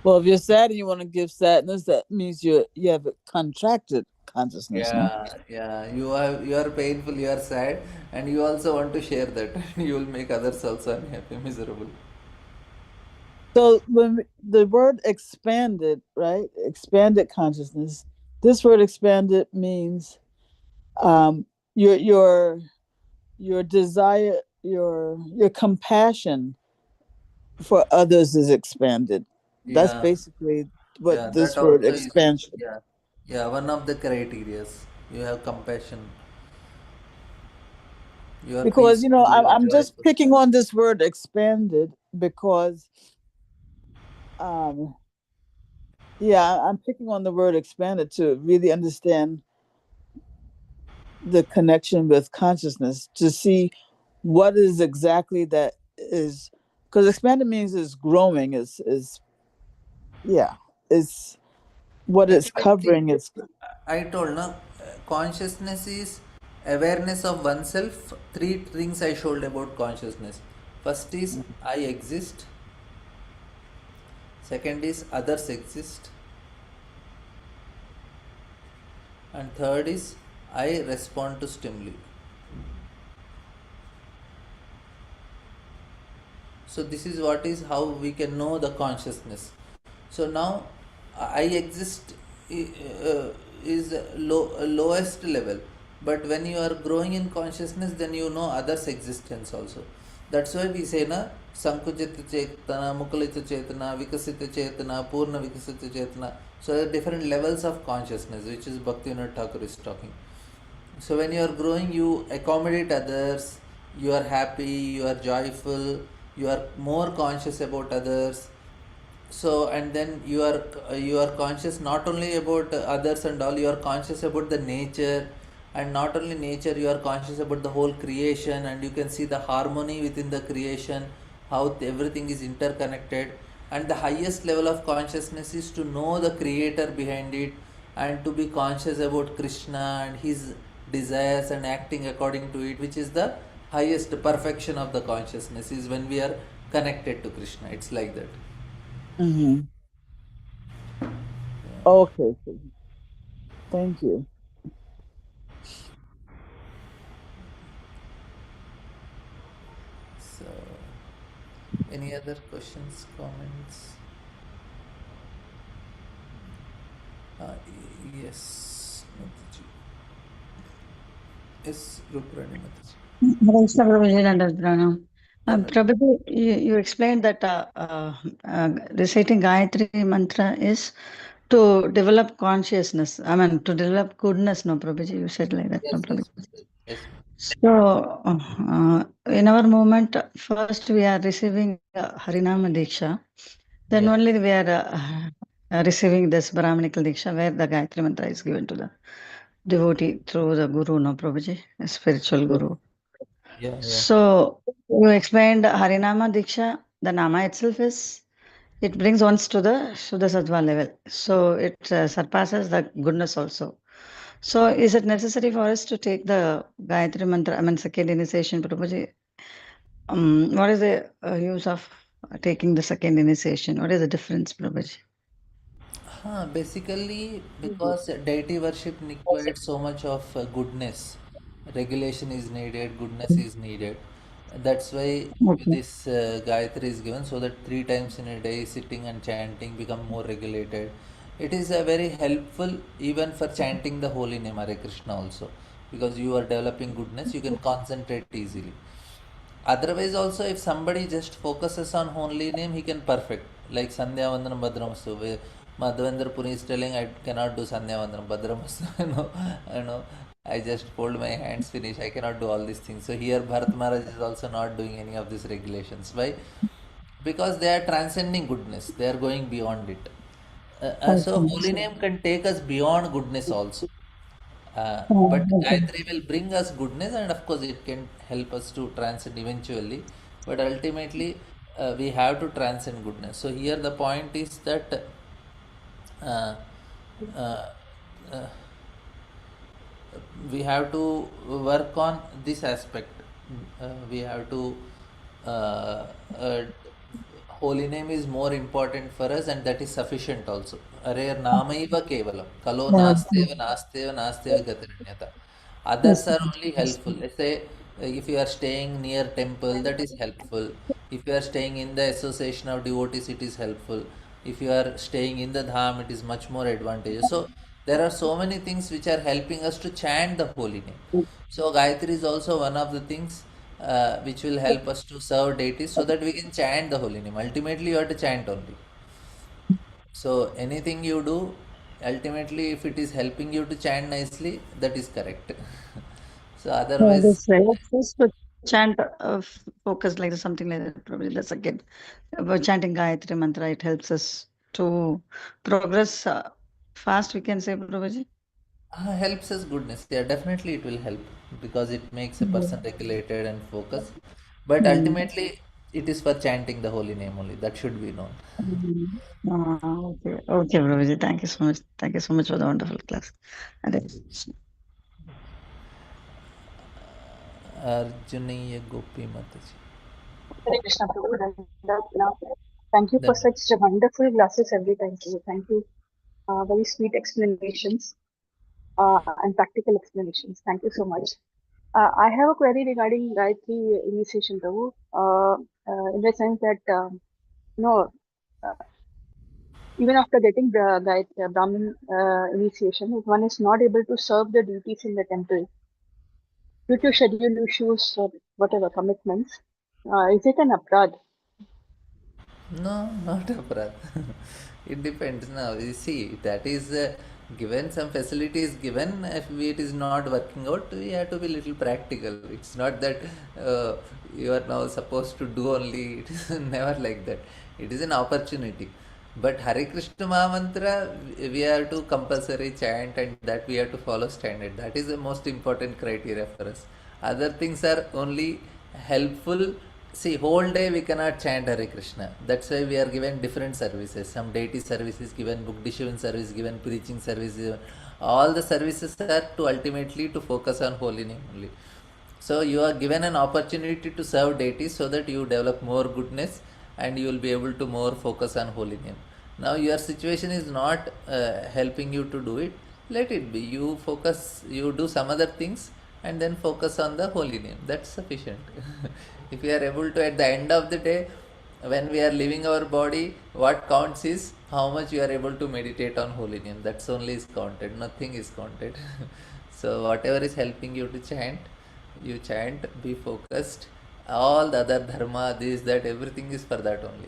Well, if you're sad and you want to give sadness, that means you have a contracted consciousness, no? Yeah. You are painful, you are sad, and you also want to share that. You will make others also unhappy, miserable. So when the word expanded, right? Expanded consciousness. This word expanded means um, your your your desire, your compassion for others is expanded. That's Yeah, basically what yeah. That this word also is, expansion. yeah, yeah. One of the criterias. You have compassion. You are Because peaceful. You are I'm just joyful. picking on this word expanded because um yeah, I'm picking on the word expanded to really understand the connection with consciousness, to see what is exactly that is, because expanded means is growing, is yeah, is what it's Actually, see, covering. It's I told no, consciousness is awareness of oneself. Three things I showed about consciousness. First is I exist. Second is others exist. And third is I respond to stimuli. So this is what is how we can know the consciousness. So now I exist is lowest level, but when you are growing in consciousness, then you know others existence also. That's why we say na Sankuchita Chetana, Mukalita Chetana, Vikasita Chetana, Purna Vikasita Chetana. So there are different levels of consciousness, which is Bhaktivinoda Thakur is talking. So when you are growing, you accommodate others, you are happy, you are joyful, you are more conscious about others. So and then you are conscious not only about others and all, you are conscious about the nature, and not only nature, you are conscious about the whole creation, and you can see the harmony within the creation, how everything is interconnected. And the highest level of consciousness is to know the creator behind it, and to be conscious about Krishna and his desires and acting according to it, which is the highest perfection of the consciousness, is when we are connected to Krishna. It's like that. Mm-hmm. Okay. Thank you. So, any other questions, comments? Yes, Mataji. Yes, Ruprani Mataji. Krishna Prabhuji and Pranam. Dandavat. Prabhuji, you explained that reciting Gayatri mantra is to develop consciousness. I mean, to develop goodness, no, Prabhuji? You said like that, no, Yes, Prabhuji? Mataji. Yes, ma'am. So, in our movement, first we are receiving Harinama Diksha, then Yeah. only we are receiving this Brahmanical Diksha, where the Gayatri mantra is given to the devotee through the Guru, no, Prabhuji, a spiritual Guru. Yeah, yeah. So, you explained Harinama Diksha, the Nama itself is, it brings one to the Shuddha Sattva level. So, it surpasses the goodness also. So, is it necessary for us to take the Gayatri Mantra, I mean, second initiation, Prabhuji? What is the use of taking the second initiation? What is the difference, Prabhuji? Basically, because deity worship requires so much of goodness, regulation is needed, goodness is needed. That's why Okay. this Gayatri is given, so that 3 times in a day sitting and chanting become more regulated. It is very helpful even for chanting the holy name Hare Krishna also, because you are developing goodness, you can concentrate easily. Otherwise, also, if somebody just focuses on holy name, he can perfect. Like Sandhya Vandanam Bhadramastu. Madhavendra Puri is telling, I cannot do Sandhya Vandanam Bhadramastu. I know. I just fold my hands, finish. I cannot do all these things. So here, Bharat Maharaj is also not doing any of these regulations. Why? Because they are transcending goodness. They are going beyond it. So holy name can take us beyond goodness also. But Okay. Gayatri will bring us goodness, and of course, it can help us to transcend eventually. But ultimately, we have to transcend goodness. So, here the point is that uh, uh, uh, we have to work on this aspect. We have to uh, uh, holy name is more important for us, and that is sufficient also. Are namaiva kevalam kalo nasteva nasteva nasteva gatiranyata. Others Yes. are only helpful. Let's say if you are staying near temple, that is helpful. If you are staying in the association of devotees, it is helpful. If you are staying in the dham, it is much more advantageous. So there are so many things which are helping us to chant the holy name. So Gayatri is also one of the things which will help us to serve deities, so that we can chant the holy name. Ultimately, you have to chant only. So anything you do, ultimately, if it is helping you to chant nicely, that is correct. So otherwise, This way. Just to chant, focus like something like that. Probably that's again about chanting Gayatri mantra. It helps us to progress fast. We can say, Prabhuji. helps us goodness. Yeah, definitely it will help, because it makes a person regulated and focused. But Mm. ultimately, it is for chanting the holy name only. That should be known. Mm. Okay, okay, Prabhuji. Thank you so much. Thank you so much for the wonderful class. And Arjuniya Gopi Mataji. Hare Krishna Prabhu. Thank you for Then such wonderful classes every time. Prabhu. Thank you. Very sweet explanations and practical explanations. Thank you so much. I have a query regarding Gayatri initiation, Prabhu. In the sense that, you know, uh, even after getting the Brahmin initiation, if one is not able to serve the duties in the temple due to schedule issues or whatever commitments, Is it an aprad? No, not aparat. It depends now. You see, that is given some facility is given. If it is not working out, we have to be little practical. It's not that uh, you are now supposed to do only. It is never like that. It is an opportunity. But Hare Krishna Mahamantra, we have to compulsory chant, and that we have to follow standard. That is the most important criteria for us. Other things are only helpful. See, whole day we cannot chant Hare Krishna. That's why we are given different services. Some deity service is given, book distribution service given, preaching service given. All the services are to ultimately to focus on holy name only. So you are given an opportunity to serve deities so that you develop more goodness and you will be able to more focus on holy name. Now your situation is not helping you to do it. Let it be. You focus, you do some other things and then focus on the holy name. That's sufficient. If you are able to, at the end of the day, when we are leaving our body, what counts is how much you are able to meditate on holy name. That's only is counted. Nothing is counted. So whatever is helping you to chant, you chant, be focused. All the other dharma, this, that, everything is for that only.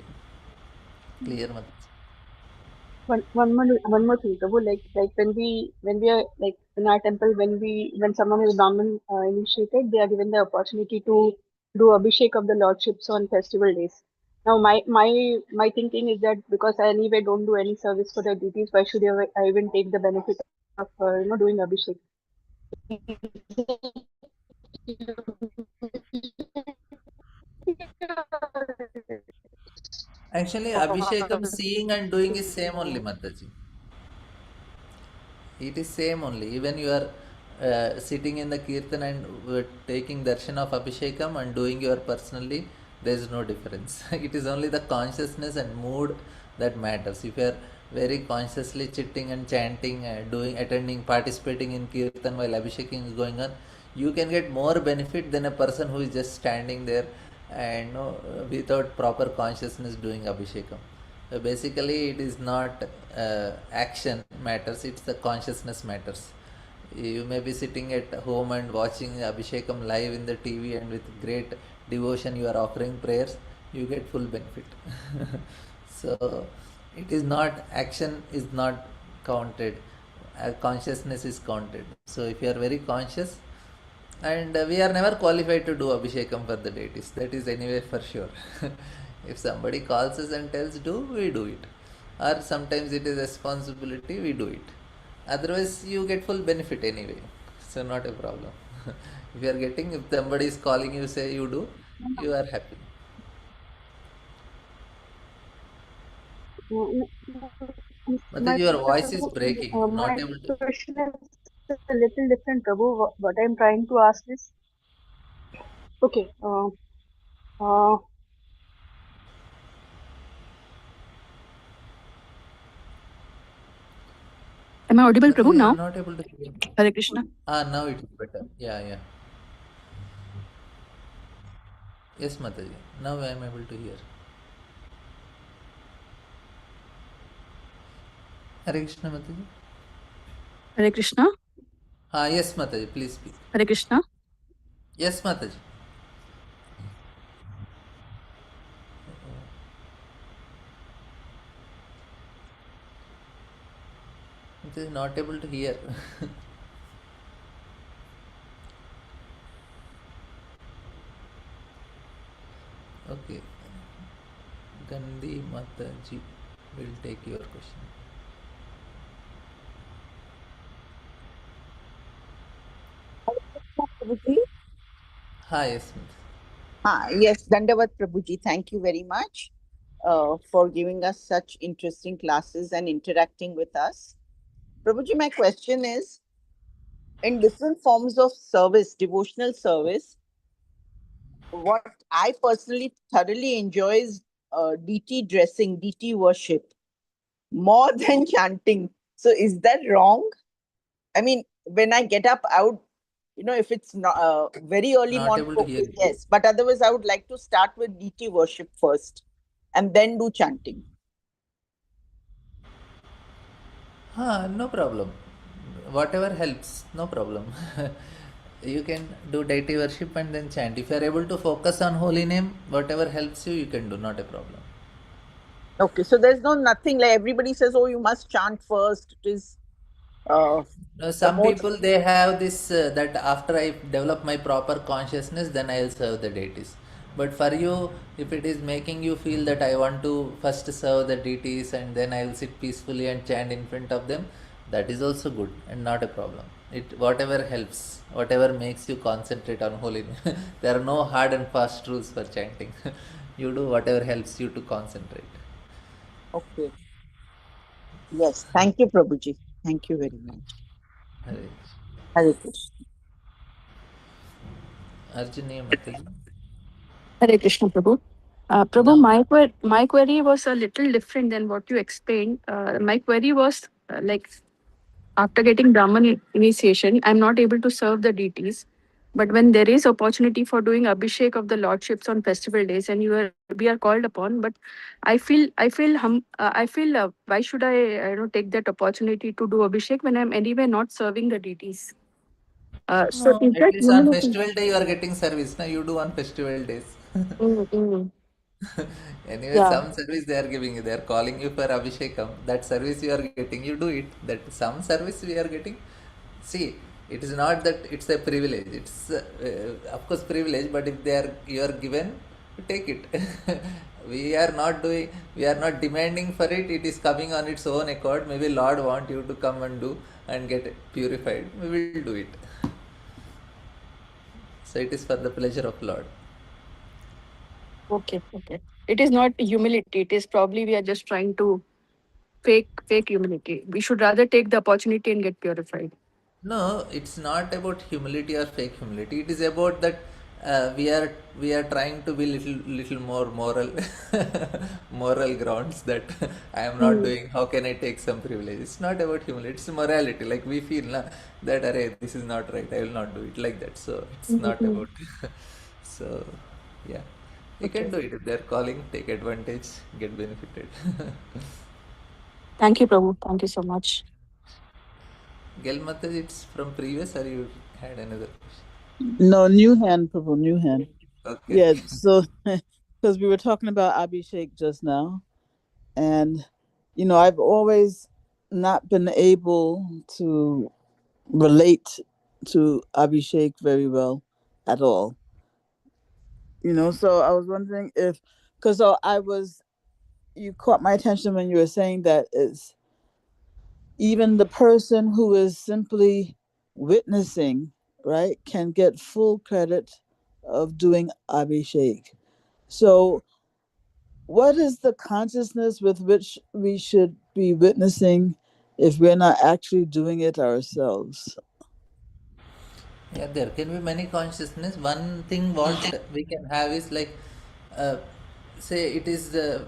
Clear, Mataji? One more thing, Prabhu. Like when we are like in our temple, when someone is Brahmin initiated, they are given the opportunity to do abhishek of the lordships on festival days. Now my thinking is that because I anyway don't do any service for the deities, why should I even take the benefit of doing abhishek? Actually, Abhishekam seeing and doing is same only, Mataji. It is same only. Even you are sitting in the kirtan and taking darshan of Abhishekam and doing your personally, there is no difference. It is only the consciousness and mood that matters. If you are very consciously chitting and chanting, doing, attending, participating in kirtan while Abhisheking is going on, you can get more benefit than a person who is just standing there and without proper consciousness doing Abhishekam. So basically, it is not action matters, it's the consciousness matters. You may be sitting at home and watching Abhishekam live in the TV, and with great devotion you are offering prayers, you get full benefit. So, it is not, action is not counted, consciousness is counted. So, if you are very conscious, and we are never qualified to do Abhishekam for the deities, that is anyway for sure. If somebody calls us and tells do, we do it. Or sometimes it is responsibility, we do it. Otherwise, you get full benefit anyway. So, not a problem. If you are getting, if somebody is calling you, say you do, you are happy. My But your voice is breaking, not my able to. question is a little different, Prabhu. What I'm trying to ask is, okay, uh, Am I audible, Prabhu, Mataji, I now? am not able to hear. Hare Krishna. Now it is better. Yeah, yeah. Yes, Mataji. Now I am able to hear. Hare Krishna, Mataji. Hare Krishna. Yes, Mataji. Please speak. Hare Krishna. Yes, Mataji. It is not able to hear. Okay. Gandhi Mataji will take your question. Prabhuji. Yes, Mataji. Yes, Dandavat Prabhuji. Thank you very much for giving us such interesting classes and interacting with us. Prabhuji, my question is, in different forms of service, devotional service, what I personally thoroughly enjoy is DT dressing, DT worship, more than chanting. So is that wrong? I mean, when I get up, I would, if it's not very early Not morning, able to hear okay, you. yes. But otherwise, I would like to start with DT worship first and then do chanting. No problem. Whatever helps, no problem. you can do deity worship and then chant. If you are able to focus on holy name, whatever helps you, you can do, not a problem. Okay, so there's nothing like everybody says, oh, you must chant first. It is No, the some most. people they have this that after I develop my proper consciousness, then I'll serve the deities. But for you, if it is making you feel that I want to first serve the deities and then I'll sit peacefully and chant in front of them, that is also good and not a problem. It whatever helps, whatever makes you concentrate on holiness. There are no hard and fast rules for chanting. You do whatever helps you to concentrate. Okay. Yes. Thank you, Prabhuji. Thank you very much. Hare. Hare Krishna. Arjuniya Mataji. Hare Krishna, Prabhu. Prabhu, Now, my query was a little different than what you explained. My query was like after getting Brahman initiation, I'm not able to serve the deities. But when there is opportunity for doing abhishek of the lordships on festival days, and we are called upon, but I feel why should I take that opportunity to do abhishek when I'm anyway not serving the deities? So no, is at that least on humility? festival day you are getting service. Now you do on festival days. Mm, mm. Anyway, Yeah. some service they are giving you. They are calling you for Abhishekam. That service you are getting, you do it. That some service we are getting. See, it is not that it's a privilege. It's of course privilege, but if they are you are given, you take it. We are not doing. We are not demanding for it. It is coming on its own accord. Maybe Lord want you to come and do and get purified. We will do it. So it is for the pleasure of Lord. Okay. Okay. It is not humility. It is probably we are just trying to fake humility. We should rather take the opportunity and get purified. No, it's not about humility or fake humility. It is about that we are trying to be little more moral moral grounds that I am not Hmm. doing. How can I take some privilege? It's not about humility. It's morality. Like we feel na, that array this is not right. I will not do it like that. So it's not Mm-hmm. about. So yeah, you can Okay. do it if they're calling. Take advantage. Get benefited. Thank you, Prabhu. Thank you so much. Gel Mataj, it's from previous or you had another question? No, new hand, Prabhu, new hand. Okay, Yeah, okay. so because we were talking about Abhishek just now, and I've always not been able to relate to Abhishek very well at all. So I was wondering if, because you caught my attention when you were saying that it's even the person who is simply witnessing, right, can get full credit of doing Abhishek. So, what is the consciousness with which we should be witnessing if we're not actually doing it ourselves? Yeah, there can be many consciousness. One thing what we can have is like, uh, say it is the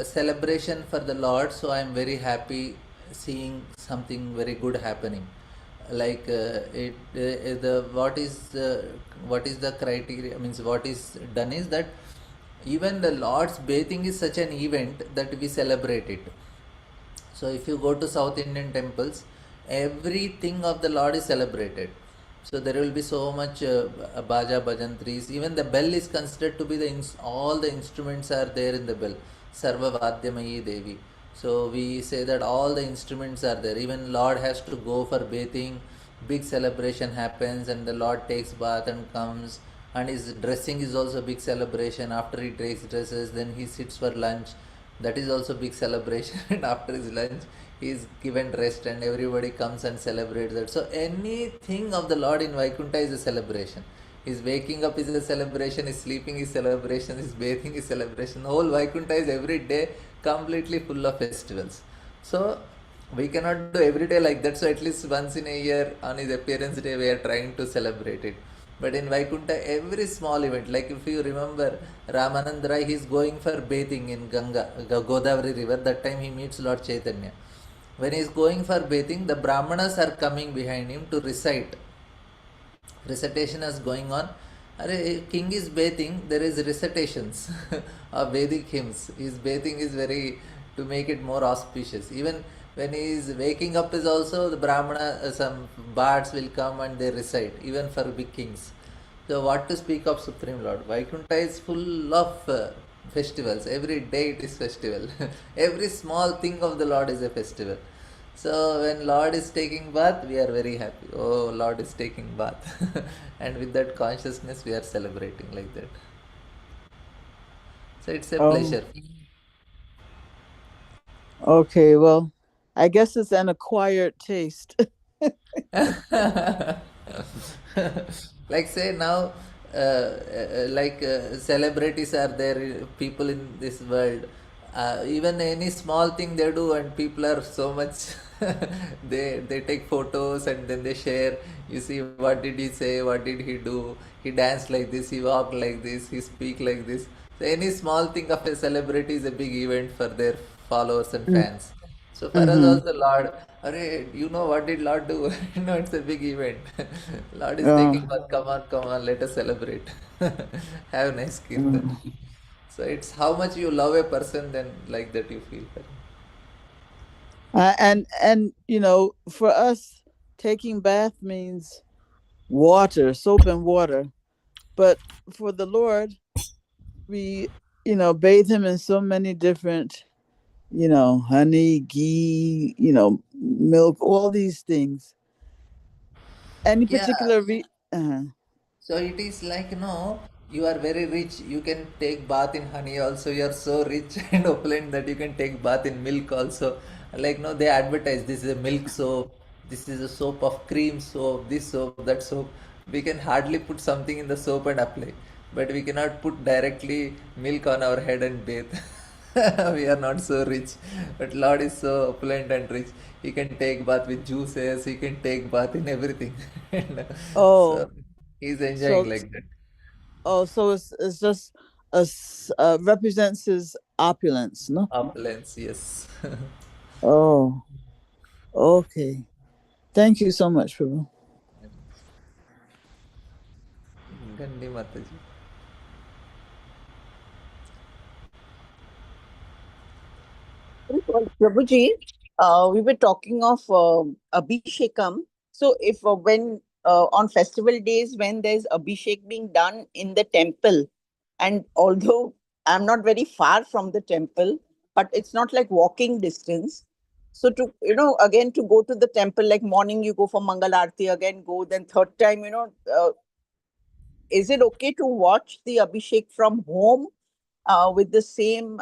celebration for the Lord, so I am very happy seeing something very good happening. Like the what is the criteria? Means what is done is that even the Lord's bathing is such an event that we celebrate it. So if you go to South Indian temples, everything of the Lord is celebrated. So there will be so much baja bhajantris. Even the bell is considered to be all the instruments are there in the bell. Sarva Vadyamayi Devi. So we say that all the instruments are there. Even Lord has to go for bathing. Big celebration happens and the Lord takes bath and comes. And his dressing is also a big celebration. After he takes dresses, then he sits for lunch. That is also big celebration. And after his lunch he is given rest and everybody comes and celebrates that. So anything of the Lord in Vaikuntha is a celebration. His waking up is a celebration, his sleeping is celebration, his bathing is celebration. The whole Vaikuntha is every day completely full of festivals. So we cannot do every day like that. So at least once in a year on his appearance day we are trying to celebrate it. But in Vaikuntha, every small event, like if you remember Ramanand Rai, he is going for bathing in Godavari river. That time he meets Lord Chaitanya. When he is going for bathing, the Brahmanas are coming behind him to recite. Recitation is going on. King is bathing, there is recitations of Vedic hymns. His bathing is very to make it more auspicious. Even When he is waking up is also the Brahmana, some bards will come and they recite, even for big kings. So what to speak of Supreme Lord? Vaikuntha is full of festivals. Every day it is festival. Every small thing of the Lord is a festival. So when Lord is taking bath, we are very happy. Oh, Lord is taking bath. And with that consciousness, we are celebrating like that. So it's a Oh, pleasure. okay. Well, I guess it's an acquired taste. Like say now celebrities are there, people in this world, even any small thing they do and people are so much they take photos and then they share. You see, what did he say, what did he do, he danced like this, he walked like this, he speak like this. So any small thing of a celebrity is a big event for their followers and fans. So for us Mm-hmm. also, Lord, array, you know what did Lord do? No, it's a big event. Lord is Uh, taking one. Come on, let us celebrate. Have nice kirtan. mm. So it's how much you love a person, then like that you feel. And for us, taking bath means water, soap and water. But for the Lord, we bathe him in so many different, honey, ghee, milk, all these things. Any Yeah. particular So it is like, you are very rich. You can take bath in honey also. You are so rich and opulent that you can take bath in milk also. Like, no, they advertise this is a milk soap. This is a soap of cream soap. This soap, that soap. We can hardly put something in the soap and apply, but we cannot put directly milk on our head and bathe. We are not so rich, but Lord is so opulent and rich. He can take bath with juices. He can take bath in everything. And oh so he's enjoying so like that. so it's just represents his opulence, no? Opulence, yes. Oh, okay. Thank you so much, Prabhu. Gandhi Mataji. Prabhuji, we were talking of Abhishekam. So, if when on festival days, when there's Abhishek being done in the temple, and although I'm not very far from the temple, but it's not like walking distance. So, again, to go to the temple, like morning you go for Mangal Aarti, again go, then third time, is it okay to watch the Abhishek from home with the same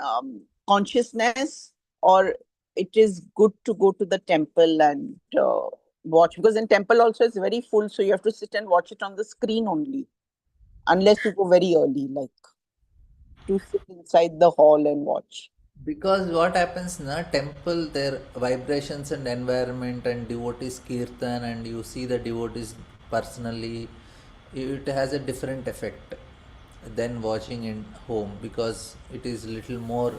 consciousness, or it is good to go to the temple and watch? Because in temple also it's very full, so you have to sit and watch it on the screen only, unless you go very early, like to sit inside the hall and watch. Because what happens in a temple, their vibrations and environment and devotees kirtan, and you see the devotees personally, it has a different effect than watching in home, because it is little more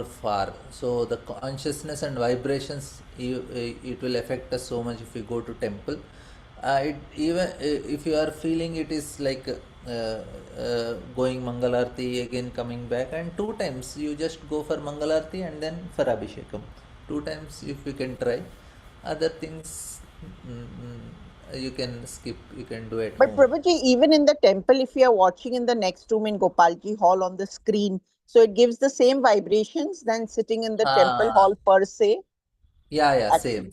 far. So the consciousness and vibrations, it will affect us so much if we go to temple. Even if you are feeling it is like going Mangalarti again coming back, and two times you just go for Mangalarti and then for Abhishekam. Two times if you can try. Other things, you can skip, you can do at But home. Prabhuji, even in the temple, if you are watching in the next room in Gopalji Hall on the screen, so it gives the same vibrations than sitting in the temple Ah, hall per se. yeah, At same.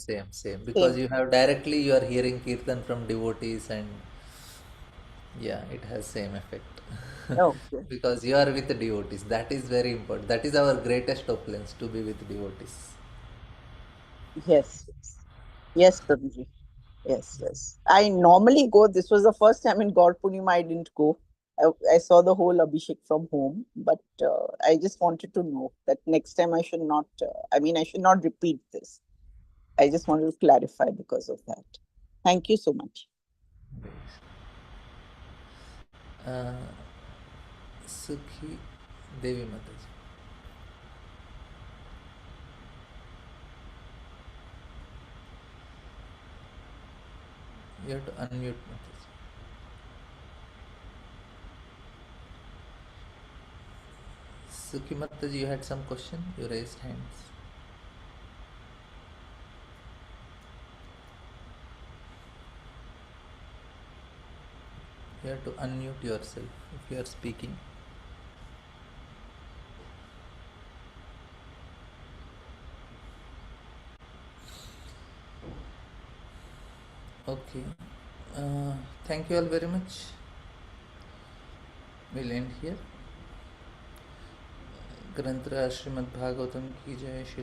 Because same. you have directly you are hearing kirtan from devotees, and yeah, it has same effect. Okay. Because you are with the devotees. That is very important. That is our greatest opulence, to be with devotees. Yes. Yes, Prabhuji. Yes. I normally go. This was the first time in God Purnima I didn't go. I saw the whole Abhishek from home, but I just wanted to know that next time I should not, I should not repeat this. I just wanted to clarify because of that. Thank you so much. Uh, Sukhi Devi Mataji. You have to unmute Mataji. Sukhi Mataji, you had some question? You raised hands. You have to unmute yourself if you are speaking. Okay. Thank you all very much. We'll end here. ग्रंथ श्रीमद् भागवतम की जय।